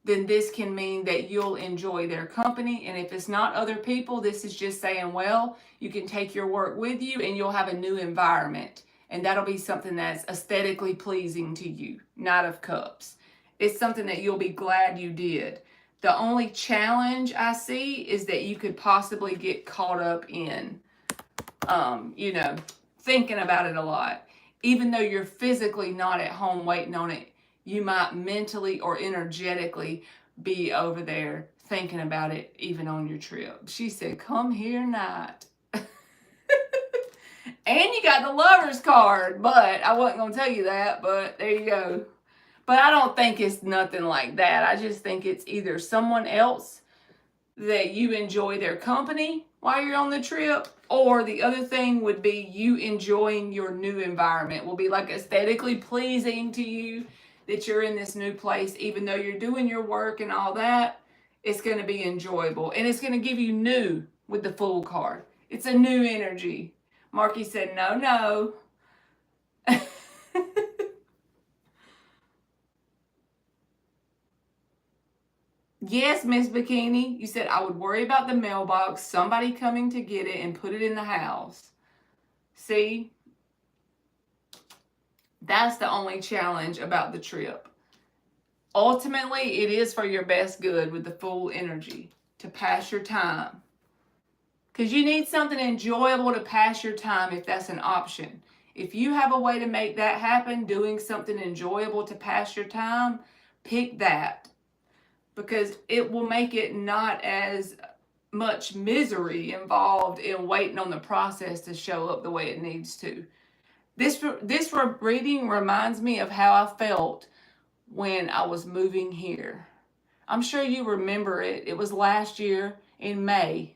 then this can mean that you'll enjoy their company. And if it's not other people, this is just saying, well, you can take your work with you and you'll have a new environment. And that'll be something that's aesthetically pleasing to you. Knight of Cups. It's something that you'll be glad you did. The only challenge I see is that you could possibly get caught up in, thinking about it a lot. Even though you're physically not at home waiting on it, you might mentally or energetically be over there thinking about it even on your trip. She said, come here, Knight. And you got the Lover's card, but I wasn't going to tell you that, but there you go. But I don't think it's nothing like that. I just think it's either someone else that you enjoy their company while you're on the trip, or the other thing would be you enjoying your new environment. Will be like aesthetically pleasing to you that you're in this new place, even though you're doing your work and all that. It's going to be enjoyable, and it's going to give you new with the Fool card. It's a new energy. Marky said, no. Yes, Miss Bikini. You said I would worry about the mailbox, somebody coming to get it and put it in the house. See? That's the only challenge about the trip. Ultimately, it is for your best good with the Fool energy to pass your time. Because you need something enjoyable to pass your time if that's an option. If you have a way to make that happen, doing something enjoyable to pass your time, pick that. Because it will make it not as much misery involved in waiting on the process to show up the way it needs to. This reading reminds me of how I felt when I was moving here. I'm sure you remember it. It was last year in May.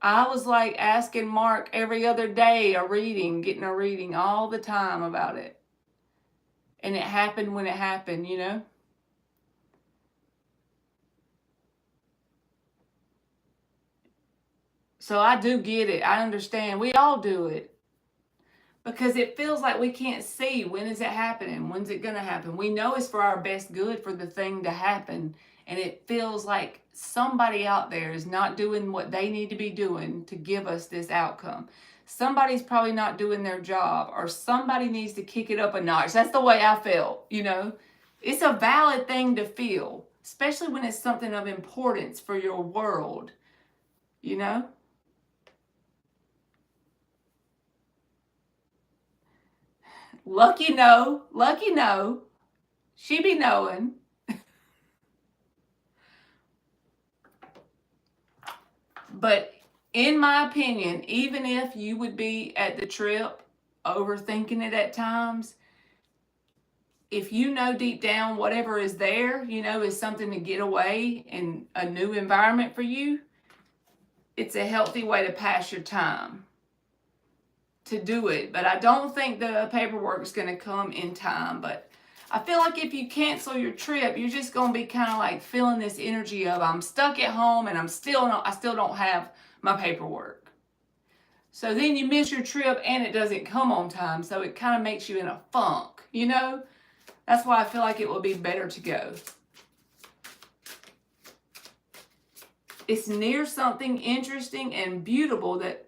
I was like asking Mark every other day getting a reading all the time about it. And it happened when it happened, you know? So I do get it. I understand. We all do it. Because it feels like we can't see when is it happening? When's it going to happen? We know it's for our best good for the thing to happen. And it feels like somebody out there is not doing what they need to be doing to give us this outcome. Somebody's probably not doing their job, or somebody needs to kick it up a notch. That's the way I felt, you know. It's a valid thing to feel, especially when it's something of importance for your world, you know. Lucky no. She be knowing. But in my opinion, even if you would be at the trip overthinking it at times, if you know deep down whatever is there, you know, is something to get away in a new environment for you, it's a healthy way to pass your time to do it. But I don't think the paperwork is going to come in time. But I feel like if you cancel your trip, you're just going to be kind of like feeling this energy of I'm stuck at home and I still don't have my paperwork. So then you miss your trip and it doesn't come on time. So it kind of makes you in a funk, you know? That's why I feel like it would be better to go. It's near something interesting and beautiful that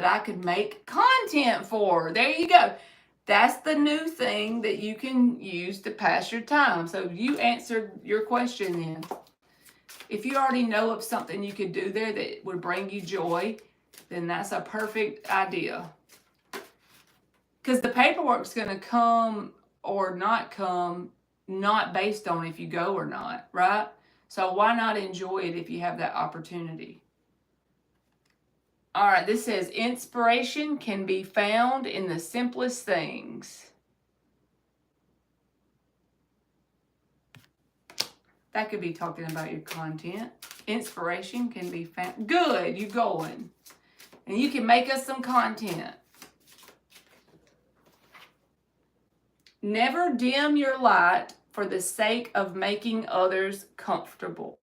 I could make content for. There you go. That's the new thing that you can use to pass your time. So you answered your question then. If you already know of something you could do there that would bring you joy, then that's a perfect idea. Because the paperwork's going to come or not come, not based on if you go or not, right? So why not enjoy it if you have that opportunity? All right, this says inspiration can be found in the simplest things. That could be talking about your content. Inspiration can be found. Good, you're going. And you can make us some content. Never dim your light for the sake of making others comfortable.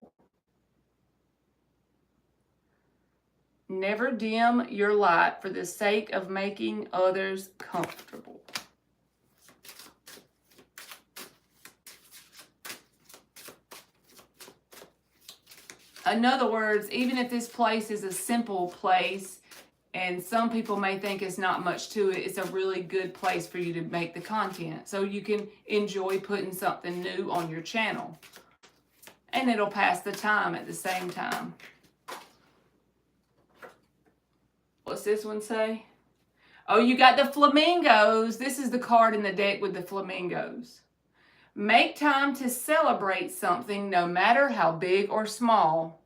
Never dim your light for the sake of making others comfortable. In other words, even if this place is a simple place, and some people may think it's not much to it, it's a really good place for you to make the content. So you can enjoy putting something new on your channel. And it'll pass the time at the same time. What's this one say? Oh, you got the flamingos. This is the card in the deck with the flamingos. Make time to celebrate something no matter how big or small.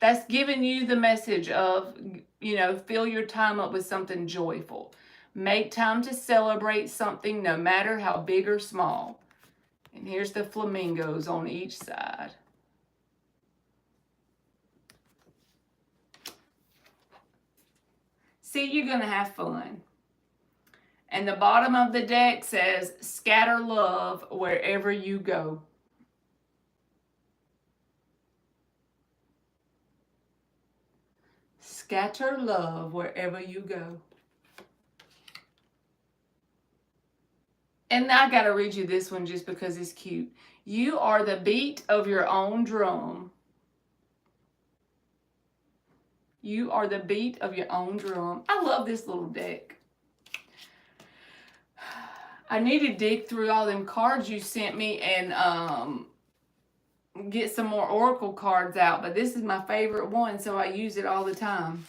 That's giving you the message of, you know, fill your time up with something joyful. Make time to celebrate something no matter how big or small. And here's the flamingos on each side. See, you're going to have fun. And the bottom of the deck says, scatter love wherever you go. Scatter love wherever you go. And I got to read you this one just because it's cute. You are the beat of your own drum. You are the beat of your own drum. I love this little deck. I need to dig through all them cards you sent me and get some more oracle cards out, but this is my favorite one, so I use it all the time.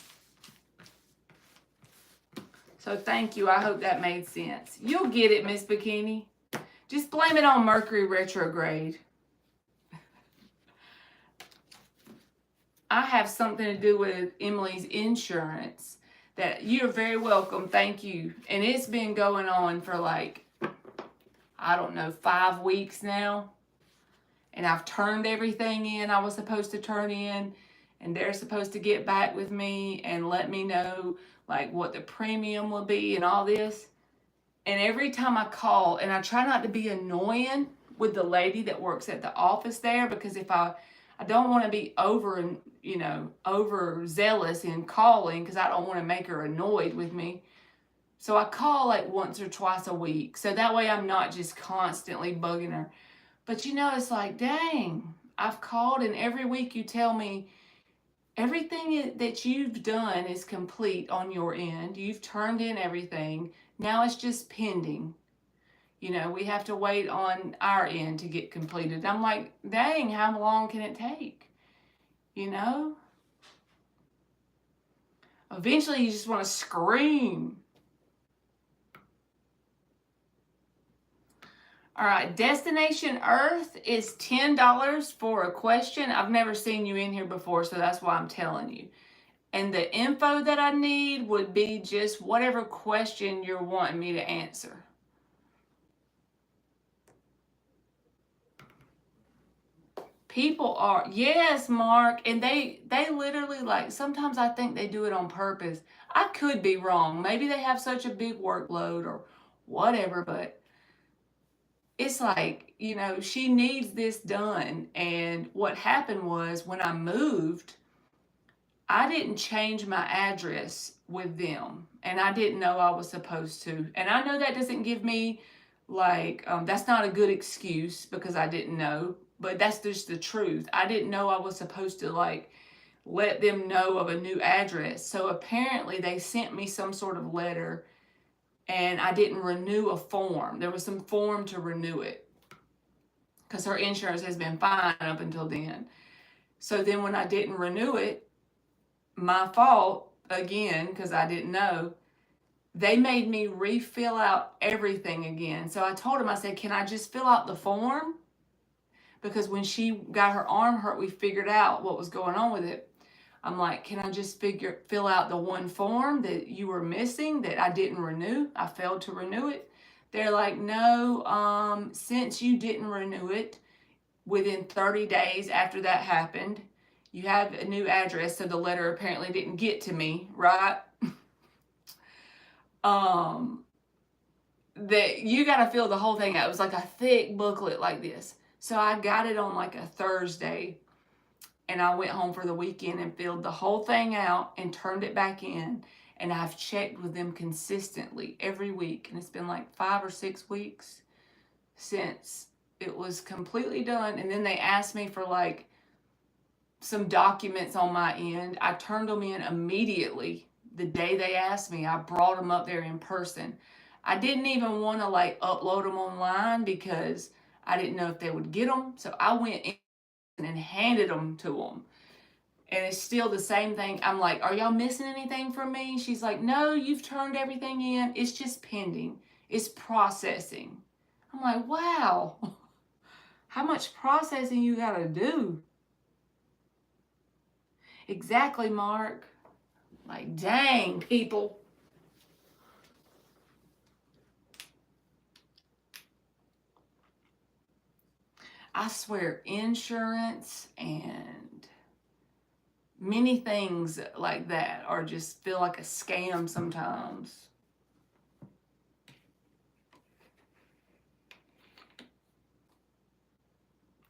So thank you. I hope that made sense. You'll get it, Miss Bikini. Just blame it on Mercury retrograde. I have something to do with Emily's insurance. That you're very welcome. Thank you. And it's been going on for like, I don't know, 5 weeks now. And I've turned everything in I was supposed to turn in. And they're supposed to get back with me and let me know like what the premium will be and all this. And every time I call, and I try not to be annoying with the lady that works at the office there, because if I don't want to be overzealous in calling, because I don't want to make her annoyed with me. So I call like once or twice a week. So that way I'm not just constantly bugging her. But it's like, dang, I've called and every week you tell me everything that you've done is complete on your end. You've turned in everything. Now it's just pending. We have to wait on our end to get completed. I'm like, dang, how long can it take? Eventually you just want to scream. All right, Destination Earth is $10 for a question. I've never seen you in here before, so that's why I'm telling you. And the info that I need would be just whatever question you're wanting me to answer. People are, yes, Mark, and they literally, like, sometimes I think they do it on purpose. I could be wrong. Maybe they have such a big workload or whatever, but it's like, she needs this done. And what happened was when I moved, I didn't change my address with them, and I didn't know I was supposed to. And I know that doesn't give me, like, that's not a good excuse because I didn't know. But that's just the truth. I didn't know I was supposed to, like, let them know of a new address. So apparently they sent me some sort of letter and I didn't renew a form. There was some form to renew it because her insurance has been fine up until then. So then when I didn't renew it, my fault again, because I didn't know, they made me refill out everything again. So I told them, I said, can I just fill out the form? Because when she got her arm hurt, we figured out what was going on with it. I'm like, can I just fill out the one form that you were missing that I didn't renew? I failed to renew it. They're like, no, since you didn't renew it within 30 days after that happened, you have a new address. So the letter apparently didn't get to me, right? That you got to fill the whole thing out. It was like a thick booklet like this. So I got it on like a Thursday, and I went home for the weekend and filled the whole thing out and turned it back in. And I've checked with them consistently every week. And it's been like 5 or 6 weeks since it was completely done. And then they asked me for like some documents on my end. I turned them in immediately. The day they asked me, I brought them up there in person. I didn't even want to like upload them online because I didn't know if they would get them. So I went in and handed them to them. And it's still the same thing. I'm like, are y'all missing anything from me? She's like, no, you've turned everything in. It's just pending. It's processing. I'm like, wow. How much processing you got to do? Exactly, Mark. Like, dang, people. I swear, insurance and many things like that are just feel like a scam sometimes.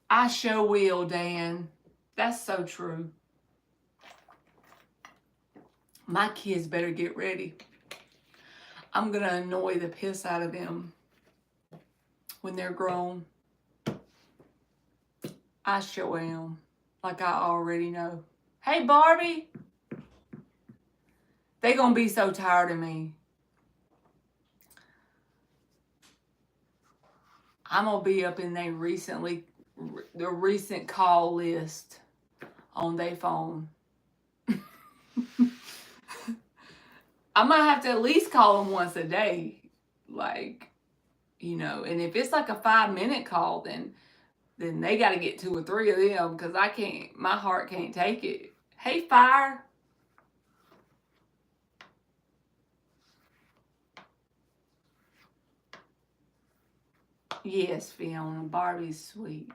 I sure will, Dan. That's so true. My kids better get ready. I'm going to annoy the piss out of them when they're grown. I sure am. Like I already know. Hey, Barbie. They gonna be so tired of me. I'm gonna be up in there recently the recent call list on their phone. I might have to at least call them once a day. Like, and if it's like a 5-minute call, then they got to get 2 or 3 of them because my heart can't take it. Hey, Fire. Yes, Fiona, Barbie's sweet.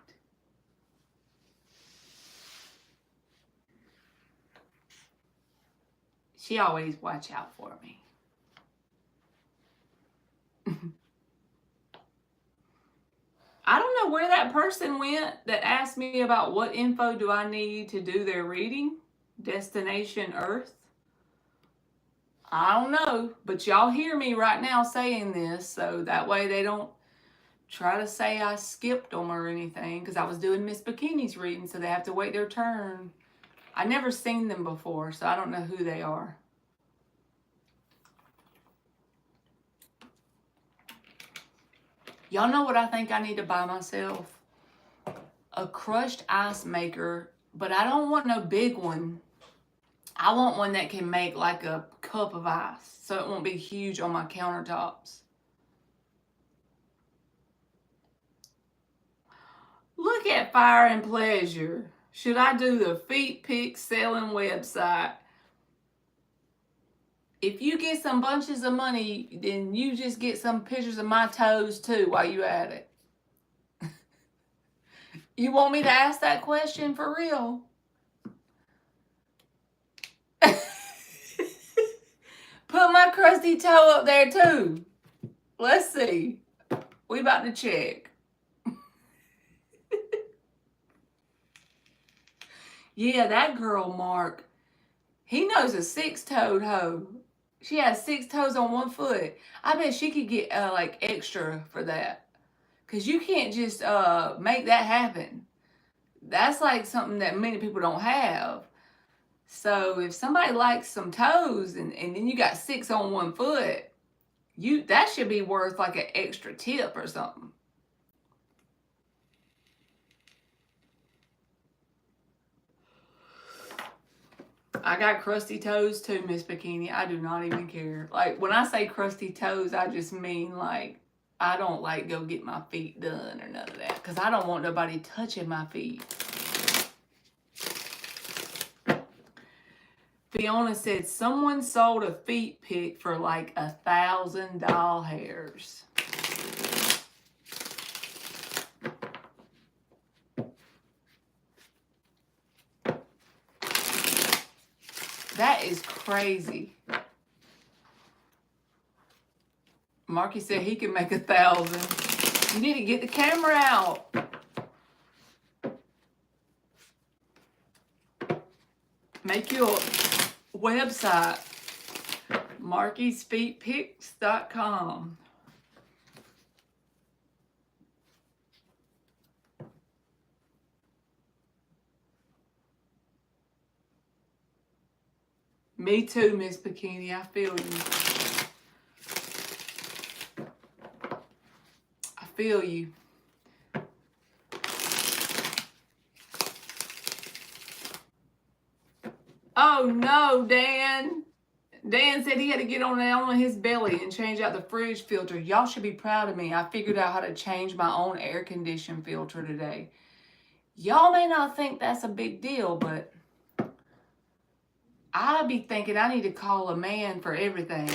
She always watch out for me. I don't know where that person went that asked me about what info do I need to do their reading. Destination Earth. I don't know, but y'all hear me right now saying this, so that way they don't try to say I skipped them or anything, because I was doing Miss Bikini's reading, so they have to wait their turn. I never seen them before, so I don't know who they are. Y'all know what I think I need to buy myself? A crushed ice maker, but I don't want no big one. I want one that can make like a cup of ice, so it won't be huge on my countertops. Look at Fire and Pleasure. Should I do the feet pic selling website? If you get some bunches of money, then you just get some pictures of my toes too while you at it. You want me to ask that question for real? Put my crusty toe up there too. Let's see. We about to check. Yeah, that girl, Mark, he knows a 6-toed hoe. She has 6 toes on one foot. I bet she could get like extra for that. Because you can't just make that happen. That's like something that many people don't have. So if somebody likes some toes and then you got 6 on one foot, that should be worth like an extra tip or something. I got crusty toes too, Miss Bikini. I do not even care. Like, when I say crusty toes, I just mean like I don't like go get my feet done or none of that, because I don't want nobody touching my feet. Fiona said someone sold a feet pic for like $1,000. That is crazy. Marky said he can make 1,000. You need to get the camera out. Make your website, markysfeetpics.com. Me too, Miss Bikini. I feel you. I feel you. Oh no, Dan. Dan said he had to get on his belly and change out the fridge filter. Y'all should be proud of me. I figured out how to change my own air condition filter today. Y'all may not think that's a big deal, but I'd be thinking I need to call a man for everything.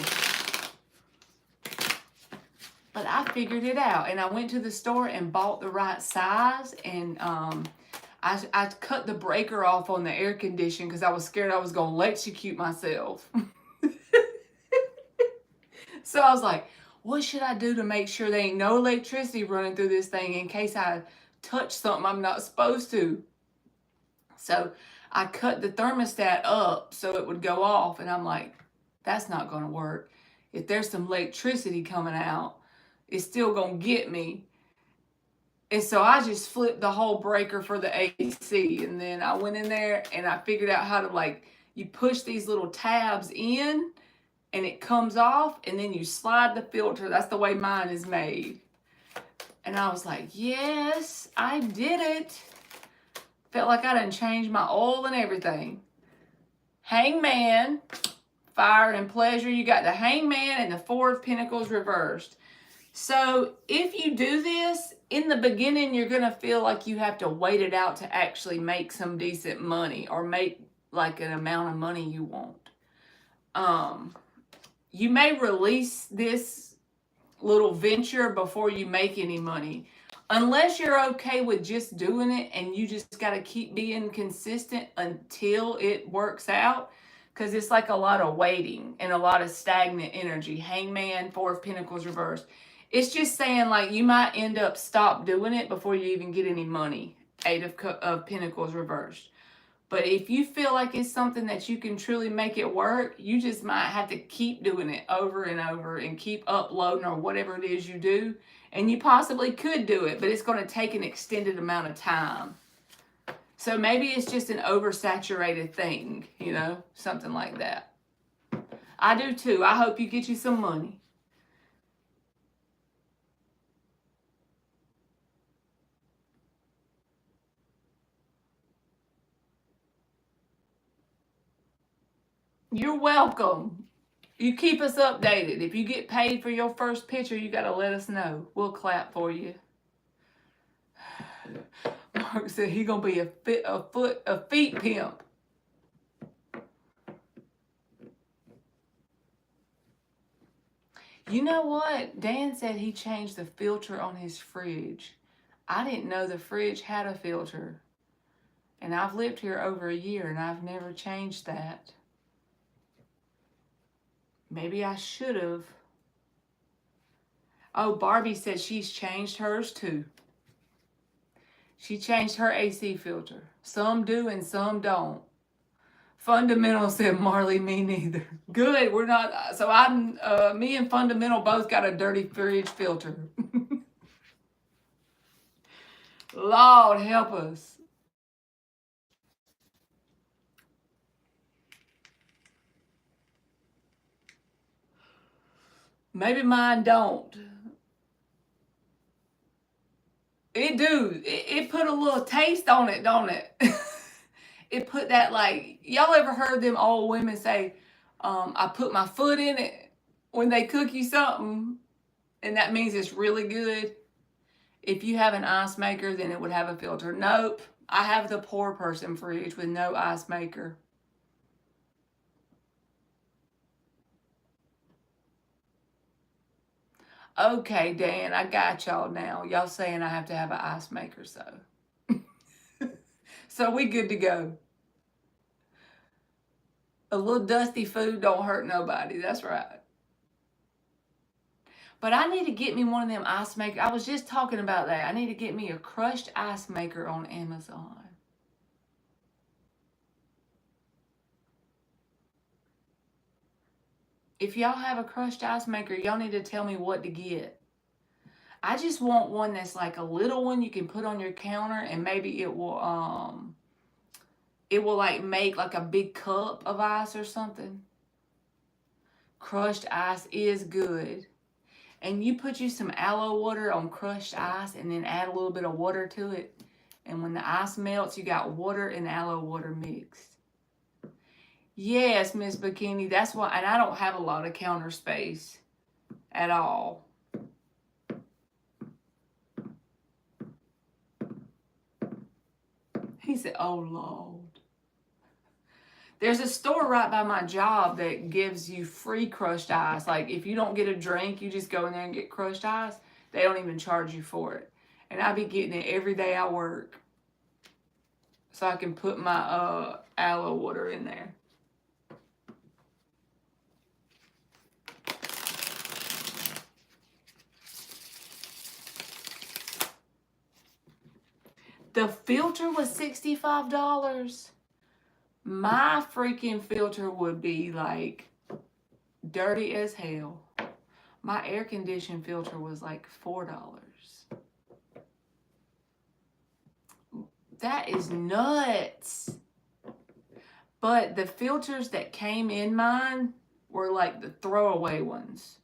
But I figured it out, and I went to the store and bought the right size, and I cut the breaker off on the air condition because I was scared I was going to electrocute myself. So I was like, what should I do to make sure there ain't no electricity running through this thing in case I touch something I'm not supposed to? So I cut the thermostat up so it would go off, and I'm like, that's not going to work. If there's some electricity coming out, it's still going to get me. And so I just flipped the whole breaker for the AC, and then I went in there and I figured out how to, like, you push these little tabs in and it comes off, and then you slide the filter. That's the way mine is made. And I was like, yes, I did it. Felt like I done changed my oil and everything. Hangman, fire and pleasure. You got the Hangman and the Four of Pentacles reversed. So if you do this, in the beginning, you're going to feel like you have to wait it out to actually make some decent money or make like an amount of money you want. You may release this little venture before you make any money. Unless you're okay with just doing it and you just got to keep being consistent until it works out. Because it's like a lot of waiting and a lot of stagnant energy. Hangman, Four of Pentacles reversed. It's just saying like you might end up stop doing it before you even get any money. Eight of Pentacles reversed. But if you feel like it's something that you can truly make it work, you just might have to keep doing it over and over and keep uploading or whatever it is you do. And you possibly could do it, but it's going to take an extended amount of time. So maybe it's just an oversaturated thing, you know, something like that. I do too. I hope you get you some money. You're welcome. You keep us updated. If you get paid for your first picture, you got to let us know. We'll clap for you. Mark said he's going to be a feet pimp. You know what? Dan said he changed the filter on his fridge. I didn't know the fridge had a filter. And I've lived here over a year and I've never changed that. Maybe I should have. Oh, Barbie said she's changed hers too. She changed her AC filter. Some do and some don't. Fundamental said Marley, me neither. Good, we're not. So me and Fundamental both got a dirty fridge filter. Lord help us. Maybe mine don't. It do. It put a little taste on it, don't it? It put that like, y'all ever heard them old women say, I put my foot in it when they cook you something, and that means it's really good? If you have an ice maker, then it would have a filter. Nope. I have the poor person fridge with no ice maker. Okay, Dan, I got y'all now. Y'all saying I have to have an ice maker, so. So we good to go. A little dusty food don't hurt nobody. That's right. But I need to get me one of them ice makers. I was just talking about that. I need to get me a crushed ice maker on Amazon. If y'all have a crushed ice maker, y'all need to tell me what to get. I just want one that's like a little one you can put on your counter, and maybe it will like make like a big cup of ice or something. Crushed ice is good. And you put you some aloe water on crushed ice and then add a little bit of water to it. And when the ice melts, you got water and aloe water mixed. Yes, Miss Bikini, that's why. And I don't have a lot of counter space at all. He said, oh, Lord. There's a store right by my job that gives you free crushed ice. Like, if you don't get a drink, you just go in there and get crushed ice. They don't even charge you for it. And I be getting it every day I work. So I can put my aloe water in there. The filter was $65. My freaking filter would be like dirty as hell. My air conditioning filter was like $4. That is nuts. But the filters that came in mine were like the throwaway ones.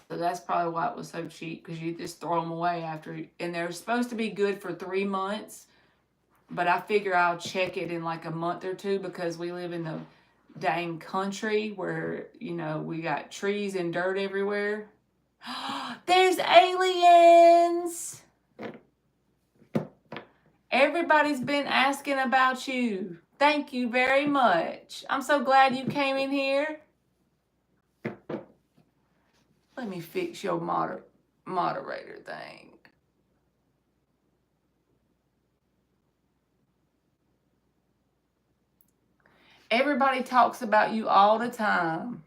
So that's probably why it was so cheap, because you just throw them away after. And they're supposed to be good for 3 months. But I figure I'll check it in like a month or two, because we live in the dang country where, you know, we got trees and dirt everywhere. There's aliens! Everybody's been asking about you. Thank you very much. I'm so glad you came in here. Let me fix your moderator thing. Everybody talks about you all the time.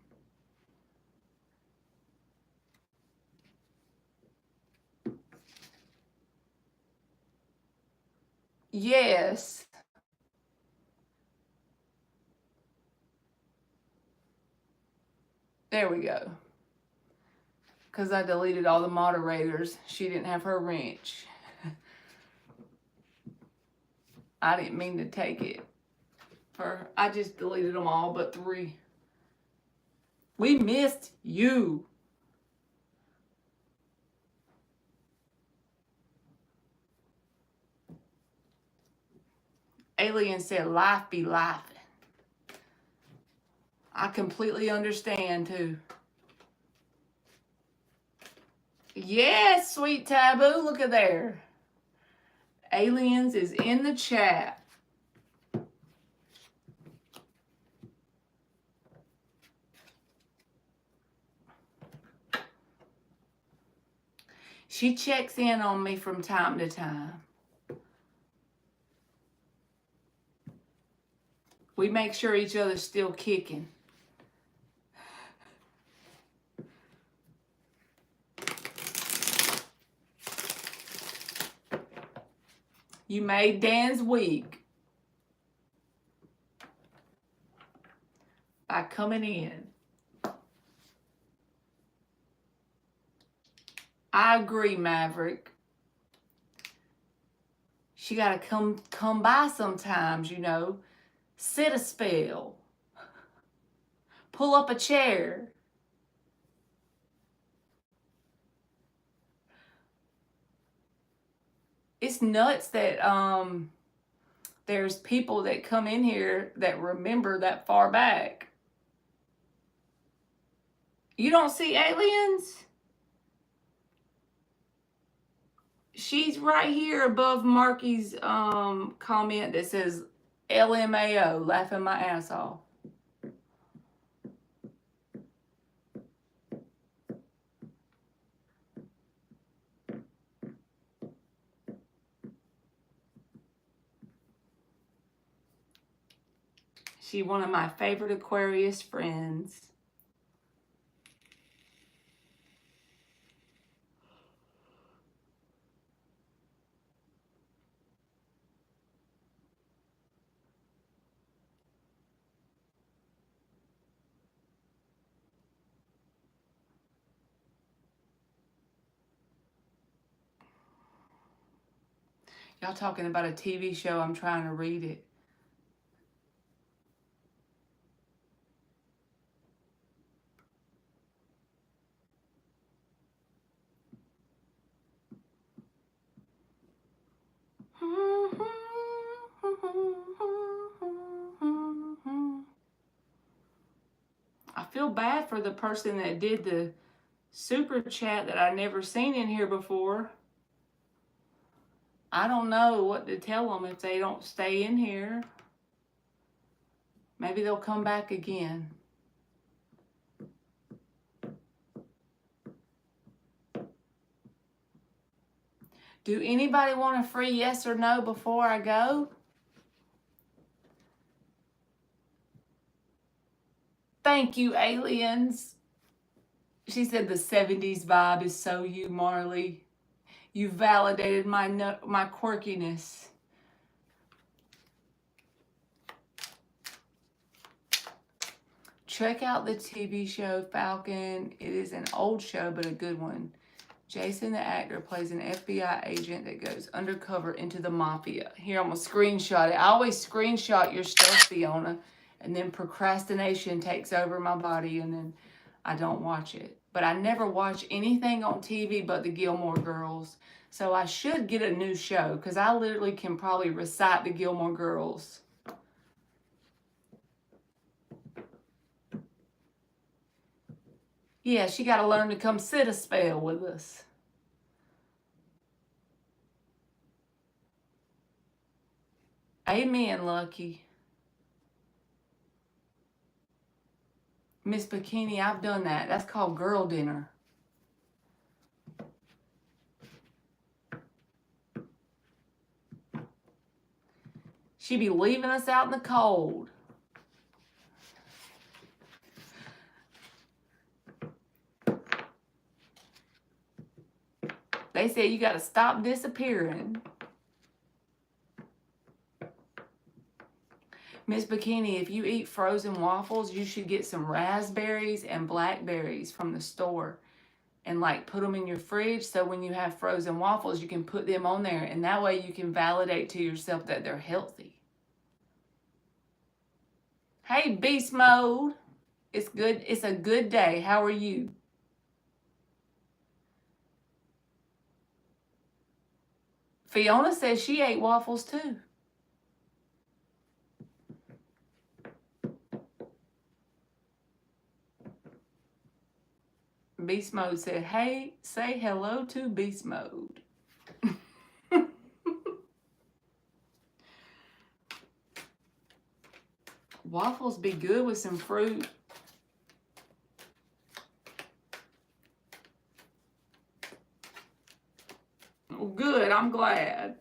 Yes. There we go. Because I deleted all the moderators. She didn't have her wrench. I didn't mean to take it. I just deleted them all but 3. We missed you. Alien said life be life. I completely understand too. Yes, sweet Taboo. Look at there. Aliens is in the chat. She checks in on me from time to time. We make sure each other's still kicking. You made Dan's week by coming in. I agree, Maverick. She got to come by sometimes, you know. Sit a spell. Pull up a chair. It's nuts that there's people that come in here that remember that far back. You don't see aliens? She's right here above Marky's comment that says LMAO, laughing my ass off. She's one of my favorite Aquarius friends. Y'all talking about a TV show, I'm trying to read it. I feel bad for the person that did the super chat that I never seen in here before. I don't know what to tell them if they don't stay in here. Maybe they'll come back again. Do anybody want a free yes or no before I go? Thank you, aliens. She said the 70s vibe is so you, Marley. You validated my quirkiness. Check out the TV show Falcon. It is an old show, but a good one. Jason, the actor, plays an FBI agent that goes undercover into the mafia. Here, I'm going to screenshot it. I always screenshot your stuff, Fiona, and then procrastination takes over my body, and then I don't watch it. but I never watch anything on TV but the Gilmore Girls. So I should get a new show because I literally can probably recite the Gilmore Girls. Yeah, she got to learn to come sit a spell with us. Amen, Lucky. Miss Bikini, I've done that. That's called girl dinner. She be leaving us out in the cold. They said you got to stop disappearing. Miss Bikini, if you eat frozen waffles, you should get some raspberries and blackberries from the store and like put them in your fridge so when you have frozen waffles, you can put them on there and that way you can validate to yourself that they're healthy. Hey, Beast Mode. It's good. It's a good day. How are you? Fiona says she ate waffles too. Beast Mode said, hey, say hello to Beast Mode. Waffles be good with some fruit. Well, good, I'm glad.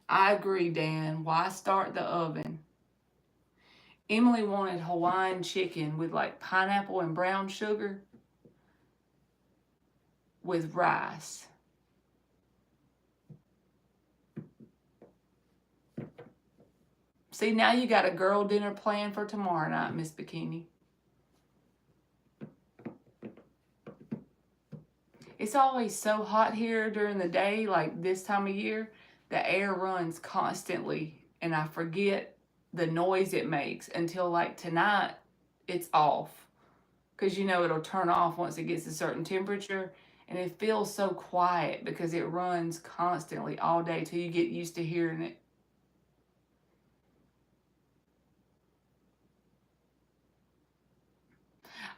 I agree, Dan. Why start the oven? Emily wanted Hawaiian chicken with like pineapple and brown sugar with rice. See, now you got a girl dinner planned for tomorrow night, Miss Bikini. It's always so hot here during the day, like this time of year. The air runs constantly, and I forget the noise it makes until like tonight it's off. Because you know it'll turn off once it gets a certain temperature. And it feels so quiet because it runs constantly all day till you get used to hearing it.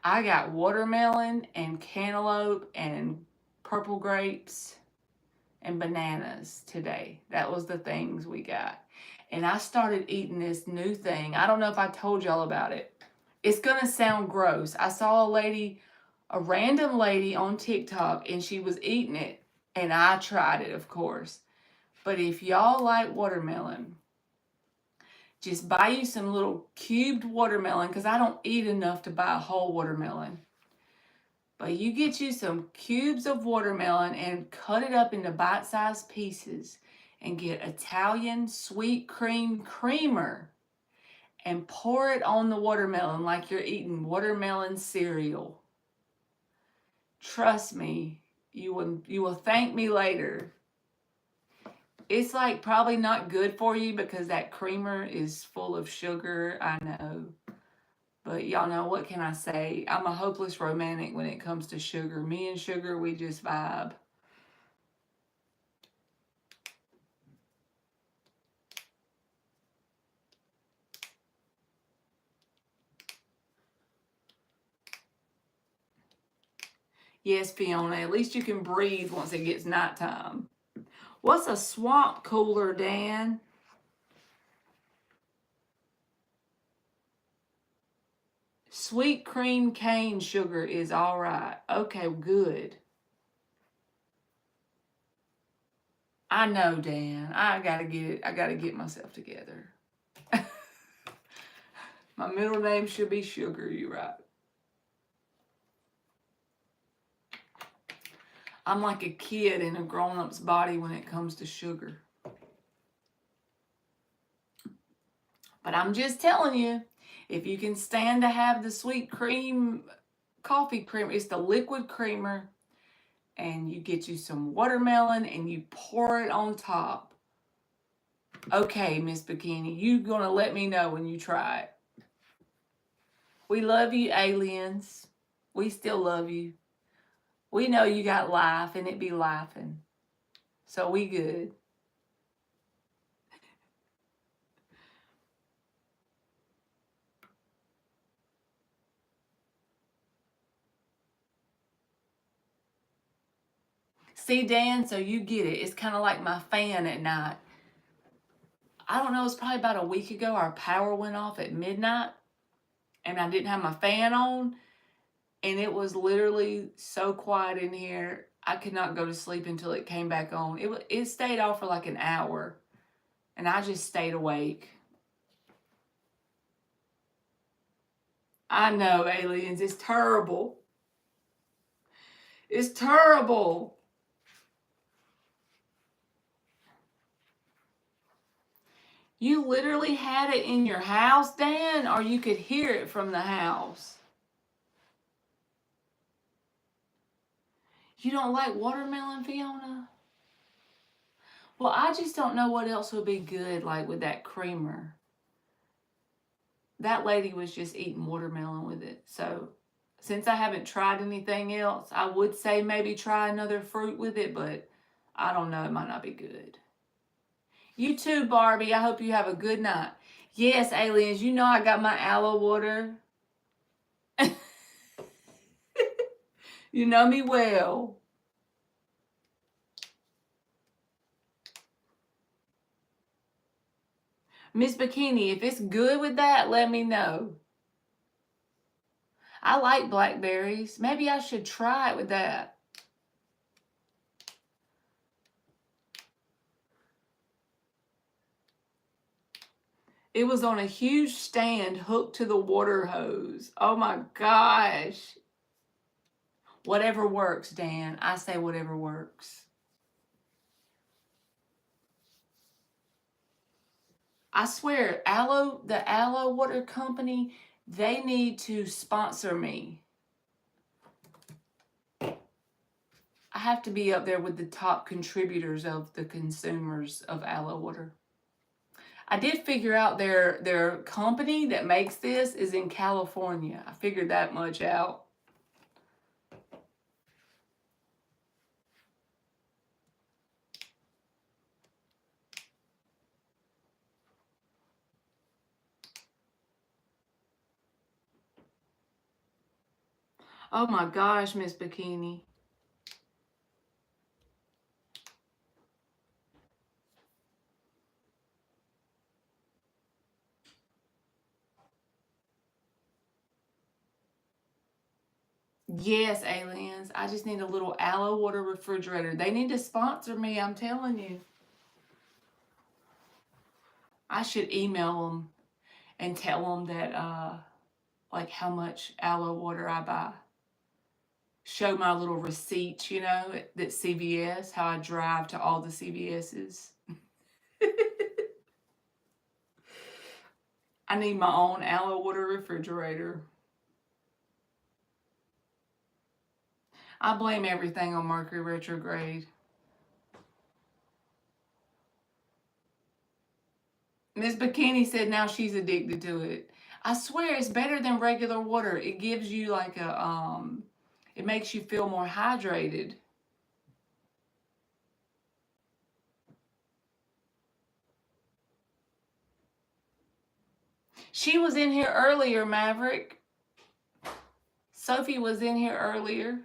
I got watermelon and cantaloupe and purple grapes and bananas today. That was the things we got. And I started eating this new thing. I don't know if I told y'all about it. It's going to sound gross. I saw a random lady on TikTok, and she was eating it. And I tried it, of course. But if y'all like watermelon, just buy you some little cubed watermelon, because I don't eat enough to buy a whole watermelon. But you get you some cubes of watermelon and cut it up into bite-sized pieces and get Italian sweet cream creamer and pour it on the watermelon like you're eating watermelon cereal. Trust me, you will thank me later. It's like probably not good for you because that creamer is full of sugar, I know. But y'all know, what can I say? I'm a hopeless romantic when it comes to sugar. Me and sugar, we just vibe. Yes, Fiona, at least you can breathe once it gets nighttime. What's a swamp cooler, Dan? Sweet cream cane sugar is all right. Okay, good. I know, Dan. I gotta get myself together. My middle name should be Sugar, you're right. I'm like a kid in a grown-up's body when it comes to sugar. But I'm just telling you, if you can stand to have the sweet cream coffee creamer, it's the liquid creamer, and you get you some watermelon and you pour it on top. Okay, Miss Bikini, you gonna let me know when you try it. We love you, aliens. We still love you. We know you got life and it be laughing. So we good. See, Dan, so you get it. It's kind of like my fan at night. I don't know, it's probably about a week ago our power went off at midnight and I didn't have my fan on. And it was literally so quiet in here. I could not go to sleep until it came back on. It stayed off for like an hour. And I just stayed awake. I know, aliens. It's terrible. It's terrible. You literally had it in your house, Dan, or you could hear it from the house. You don't like watermelon, Fiona? Well, I just don't know what else would be good, like with that creamer. That lady was just eating watermelon with it. So, since I haven't tried anything else, I would say maybe try another fruit with it, but I don't know. It might not be good. You too, Barbie. I hope you have a good night. Yes, aliens, you know I got my aloe water. You know me well. Miss Bikini, if it's good with that, let me know. I like blackberries. Maybe I should try it with that. It was on a huge stand hooked to the water hose. Oh my gosh. Whatever works, Dan. I say whatever works. I swear, the aloe water company, they need to sponsor me. I have to be up there with the top contributors of the consumers of aloe water. I did figure out their company that makes this is in California. I figured that much out. Oh my gosh, Miss Bikini. Yes, aliens. I just need a little aloe water refrigerator. They need to sponsor me, I'm telling you. I should email them and tell them that, like how much aloe water I buy. Show my little receipt, that CVS, how I drive to all the CVS's. I need my own aloe water refrigerator. I blame everything on Mercury retrograde. Miss Bikini said now she's addicted to it. I swear it's better than regular water. It gives you like it makes you feel more hydrated. She was in here earlier, Maverick. Sophie was in here earlier.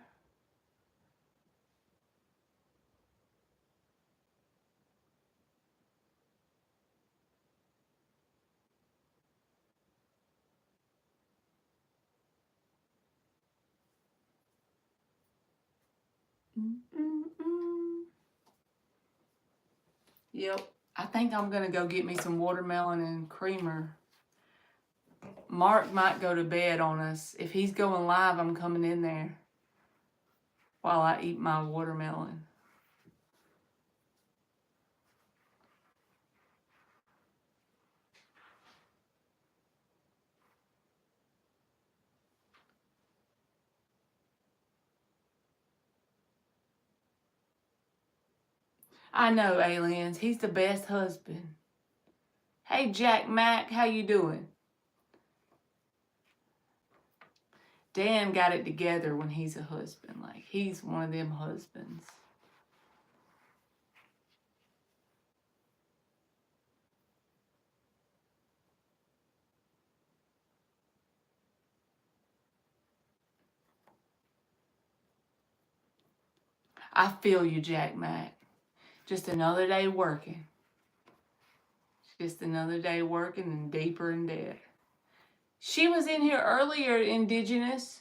Mm-mm-mm. Yep. I think I'm going to go get me some watermelon and creamer. Mark might go to bed on us. If he's going live, I'm coming in there while I eat my watermelon. I know, aliens. He's the best husband. Hey, Jack Mack, how you doing? Dan got it together when he's a husband. Like, he's one of them husbands. I feel you, Jack Mack. Just another day working. Just another day working and deeper in debt. She was in here earlier, Indigenous.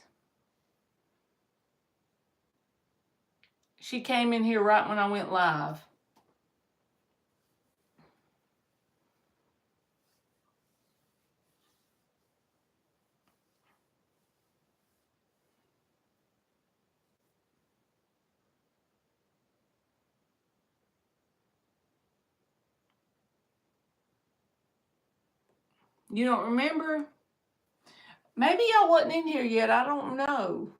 She came in here right when I went live. You don't remember? Maybe y'all wasn't in here yet. I don't know.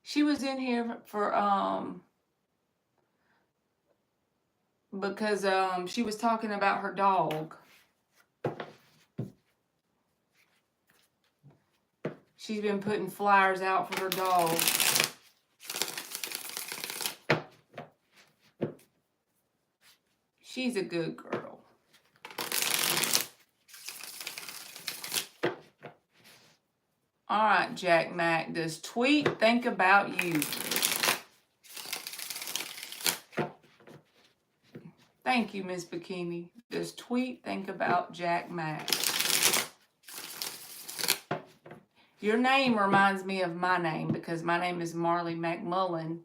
She was in here for because she was talking about her dog. She's been putting flyers out for her dog. She's a good girl. All right, Jack Mack. Does Tweet think about you? Thank you, Miss Bikini. Does Tweet think about Jack Mack? Your name reminds me of my name because my name is Marley McMullen.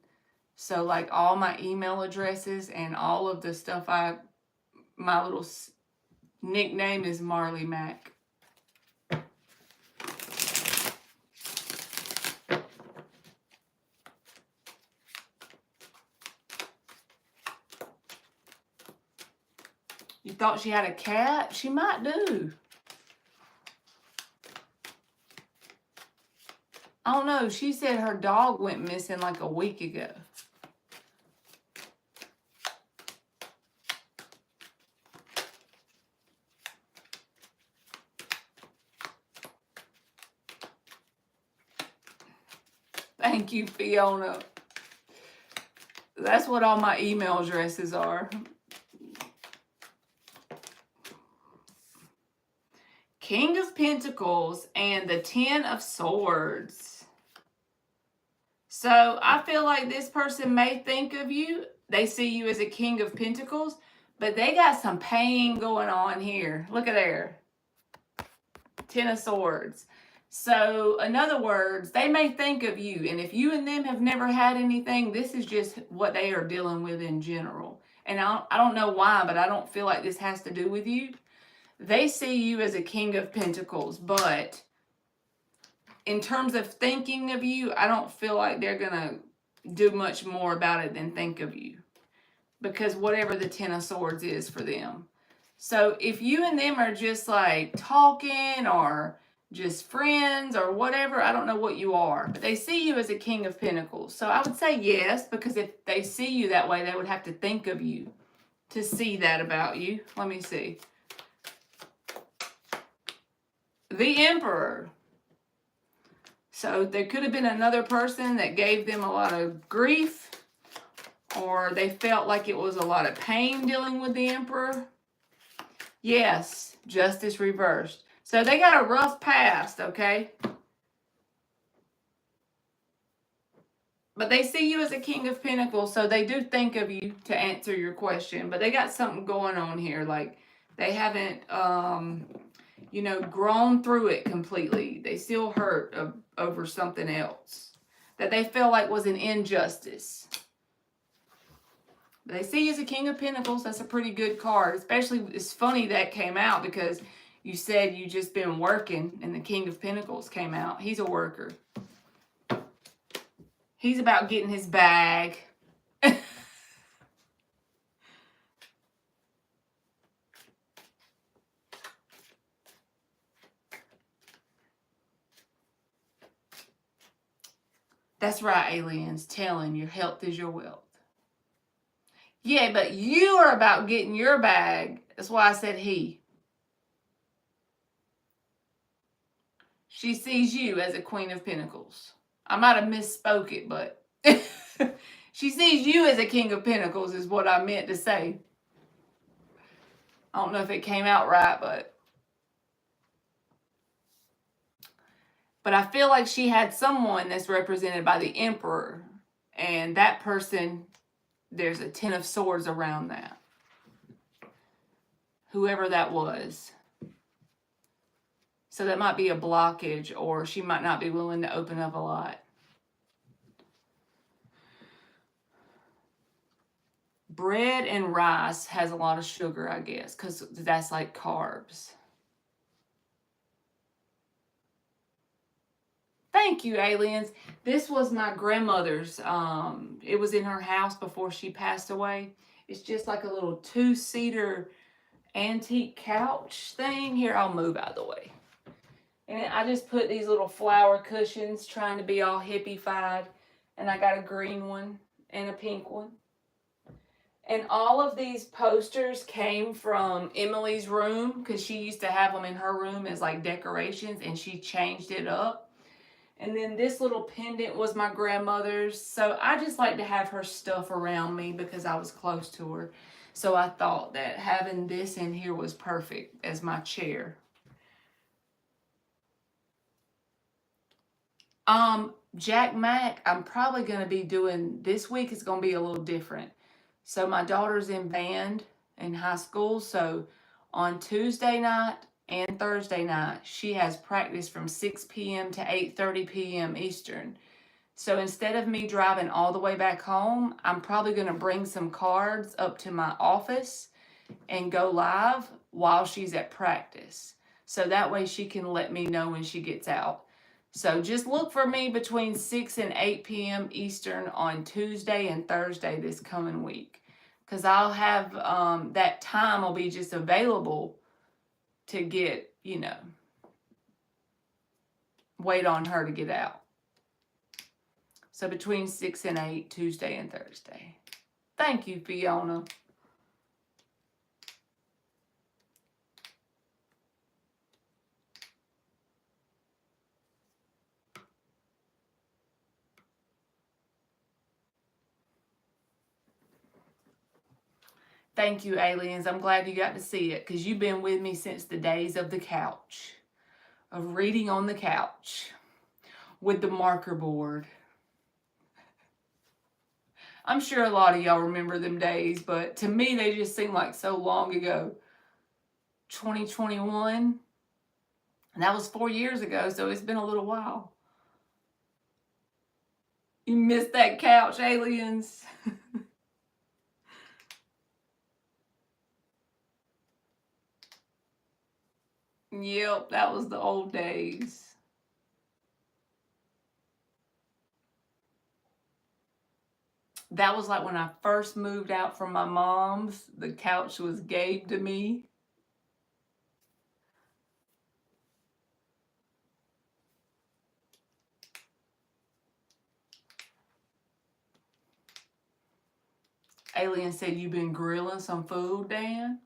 So, like, all my email addresses and all of the stuff my little nickname is Marley Mac. You thought she had a cat? She might do. I don't know. She said her dog went missing like a week ago. Thank you, Fiona. That's what all my email addresses are. King of Pentacles and the Ten of Swords. So I feel like this person may think of you. They see you as a King of Pentacles, but they got some pain going on here. Look at there. Ten of Swords. So in other words, they may think of you. And if you and them have never had anything, this is just what they are dealing with in general. And I don't know why, but I don't feel like this has to do with you. They see you as a King of Pentacles, but in terms of thinking of you, I don't feel like they're going to do much more about it than think of you. Because whatever the Ten of Swords is for them. So if you and them are just like talking or just friends or whatever, I don't know what you are. But they see you as a King of Pentacles. So I would say yes, because if they see you that way, they would have to think of you to see that about you. Let me see. The Emperor. So there could have been another person that gave them a lot of grief, or they felt like it was a lot of pain dealing with the Emperor. Yes, justice reversed. So they got a rough past, okay? But they see you as a King of Pentacles, so they do think of you to answer your question. But they got something going on here. Like, they haven't, grown through it completely. They still hurt over something else that they feel like was an injustice. They see you as a King of Pentacles. That's a pretty good card. Especially, it's funny that came out because you said you just been working and the King of Pentacles came out. He's a worker. He's about getting his bag. That's right, aliens. Telling your health is your wealth. Yeah, but you are about getting your bag. That's why I said he. She sees you as a Queen of Pentacles. I might have misspoke it, but she sees you as a King of Pentacles is what I meant to say. I don't know if it came out right, but I feel like she had someone that's represented by the Emperor, and that person, there's a 10 of swords around that. Whoever that was. So that might be a blockage, or she might not be willing to open up a lot. Bread and rice has a lot of sugar, I guess, because that's like carbs. Thank you, aliens. This was my grandmother's. It was in her house before she passed away. It's just like a little 2-seater antique couch thing. Here, I'll move out of the way. And I just put these little flower cushions, trying to be all hippie-fied. And I got a green one and a pink one. And all of these posters came from Emily's room, because she used to have them in her room as like decorations, and she changed it up. And then this little pendant was my grandmother's. So I just like to have her stuff around me because I was close to her. So I thought that having this in here was perfect as my chair. Jack Mac, I'm probably going to be doing, this week is going to be a little different. So my daughter's in band in high school. So on Tuesday night and Thursday night, she has practice from 6 p.m. to 8:30 p.m. Eastern. So instead of me driving all the way back home, I'm probably going to bring some cards up to my office and go live while she's at practice. So that way she can let me know when she gets out. So just look for me between 6 and 8 p.m. Eastern on Tuesday and Thursday this coming week. Because I'll have, that time will be just available to get, wait on her to get out. So between 6 and 8, Tuesday and Thursday. Thank you, Fiona. Thank you, aliens. I'm glad you got to see it, because you've been with me since the days of the couch, of reading on the couch with the marker board. I'm sure a lot of y'all remember them days, but to me, they just seem like so long ago. 2021, and that was 4 years ago, so it's been a little while. You missed that couch, aliens. Yep, that was the old days. That was like when I first moved out from my mom's. The couch was gave to me. Alien said, "You've been grilling some food, Dan?"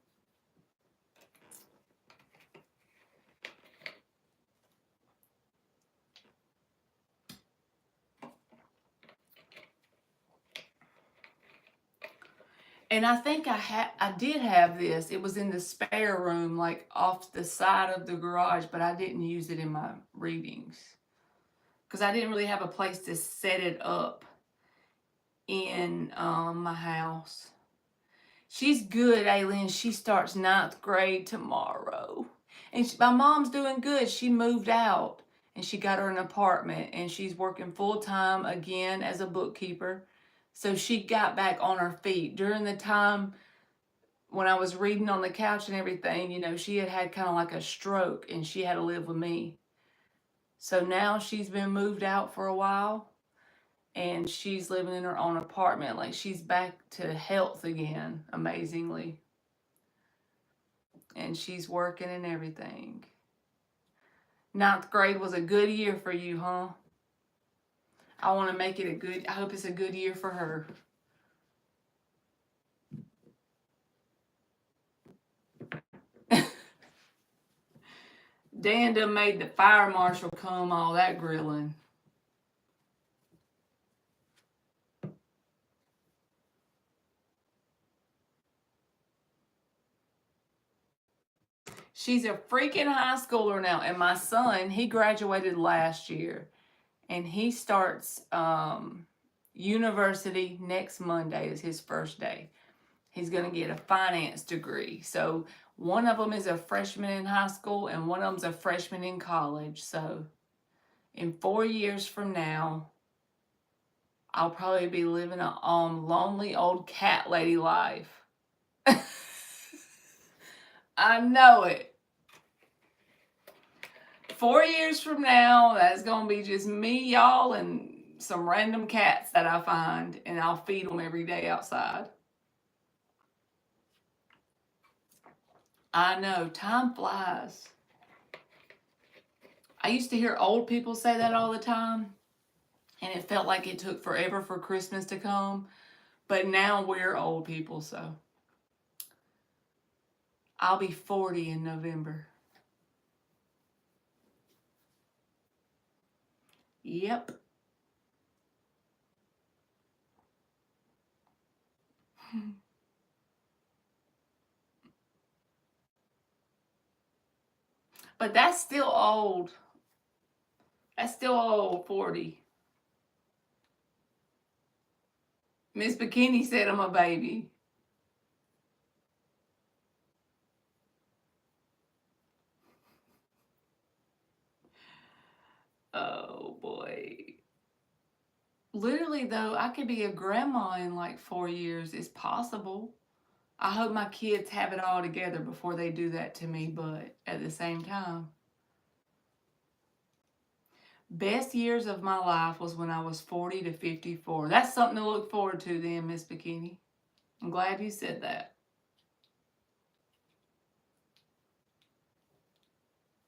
And I think I did have this. It was in the spare room, like off the side of the garage, but I didn't use it in my readings because I didn't really have a place to set it up in my house. She's good, Aileen. She starts 9th grade tomorrow. And my mom's doing good. She moved out and she got her an apartment, and she's working full time again as a bookkeeper. So she got back on her feet. During the time when I was reading on the couch and everything, she had kind of like a stroke and she had to live with me. So now she's been moved out for a while and she's living in her own apartment. Like, she's back to health again, amazingly. And she's working and everything. 9th grade was a good year for you, huh? I want to make it I hope it's a good year for her. Dan done made the fire marshal come all that grilling. She's a freaking high schooler now. And my son, he graduated last year. And he starts university next Monday is his first day. He's going to get a finance degree. So one of them is a freshman in high school and one of them's a freshman in college. So in 4 years from now, I'll probably be living a lonely old cat lady life. I know it. 4 years from now, that's going to be just me, y'all, and some random cats that I find, and I'll feed them every day outside. I know, time flies. I used to hear old people say that all the time, and it felt like it took forever for Christmas to come, but now we're old people, so. I'll be 40 in November. Yep. But that's still old. That's still old, 40. Miss Bikini said I'm a baby. Oh, boy. Literally, though, I could be a grandma in like 4 years. It's possible. I hope my kids have it all together before they do that to me, but at the same time. Best years of my life was when I was 40 to 54. That's something to look forward to then, Miss Bikini. I'm glad you said that.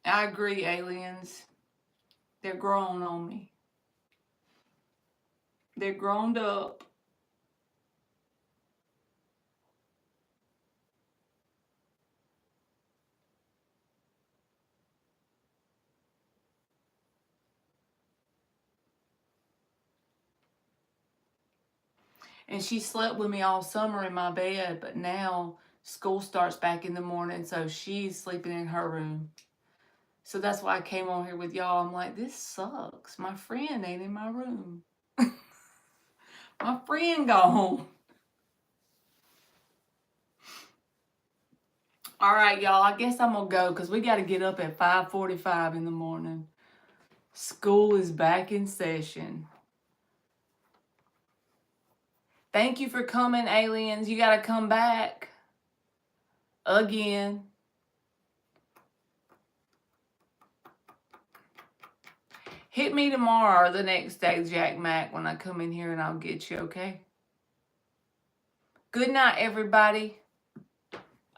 I agree, aliens. They're grown on me. They're grown up. And she slept with me all summer in my bed, but now school starts back in the morning, so she's sleeping in her room. So that's why I came on here with y'all. I'm like, this sucks. My friend ain't in my room. My friend gone. All right, y'all. I guess I'm going to go because we got to get up at 5:45 in the morning. School is back in session. Thank you for coming, aliens. You got to come back again. Hit me tomorrow or the next day, Jack Mac, when I come in here and I'll get you, okay? Good night, everybody.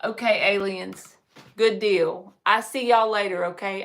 Okay, aliens. Good deal. I see y'all later, okay?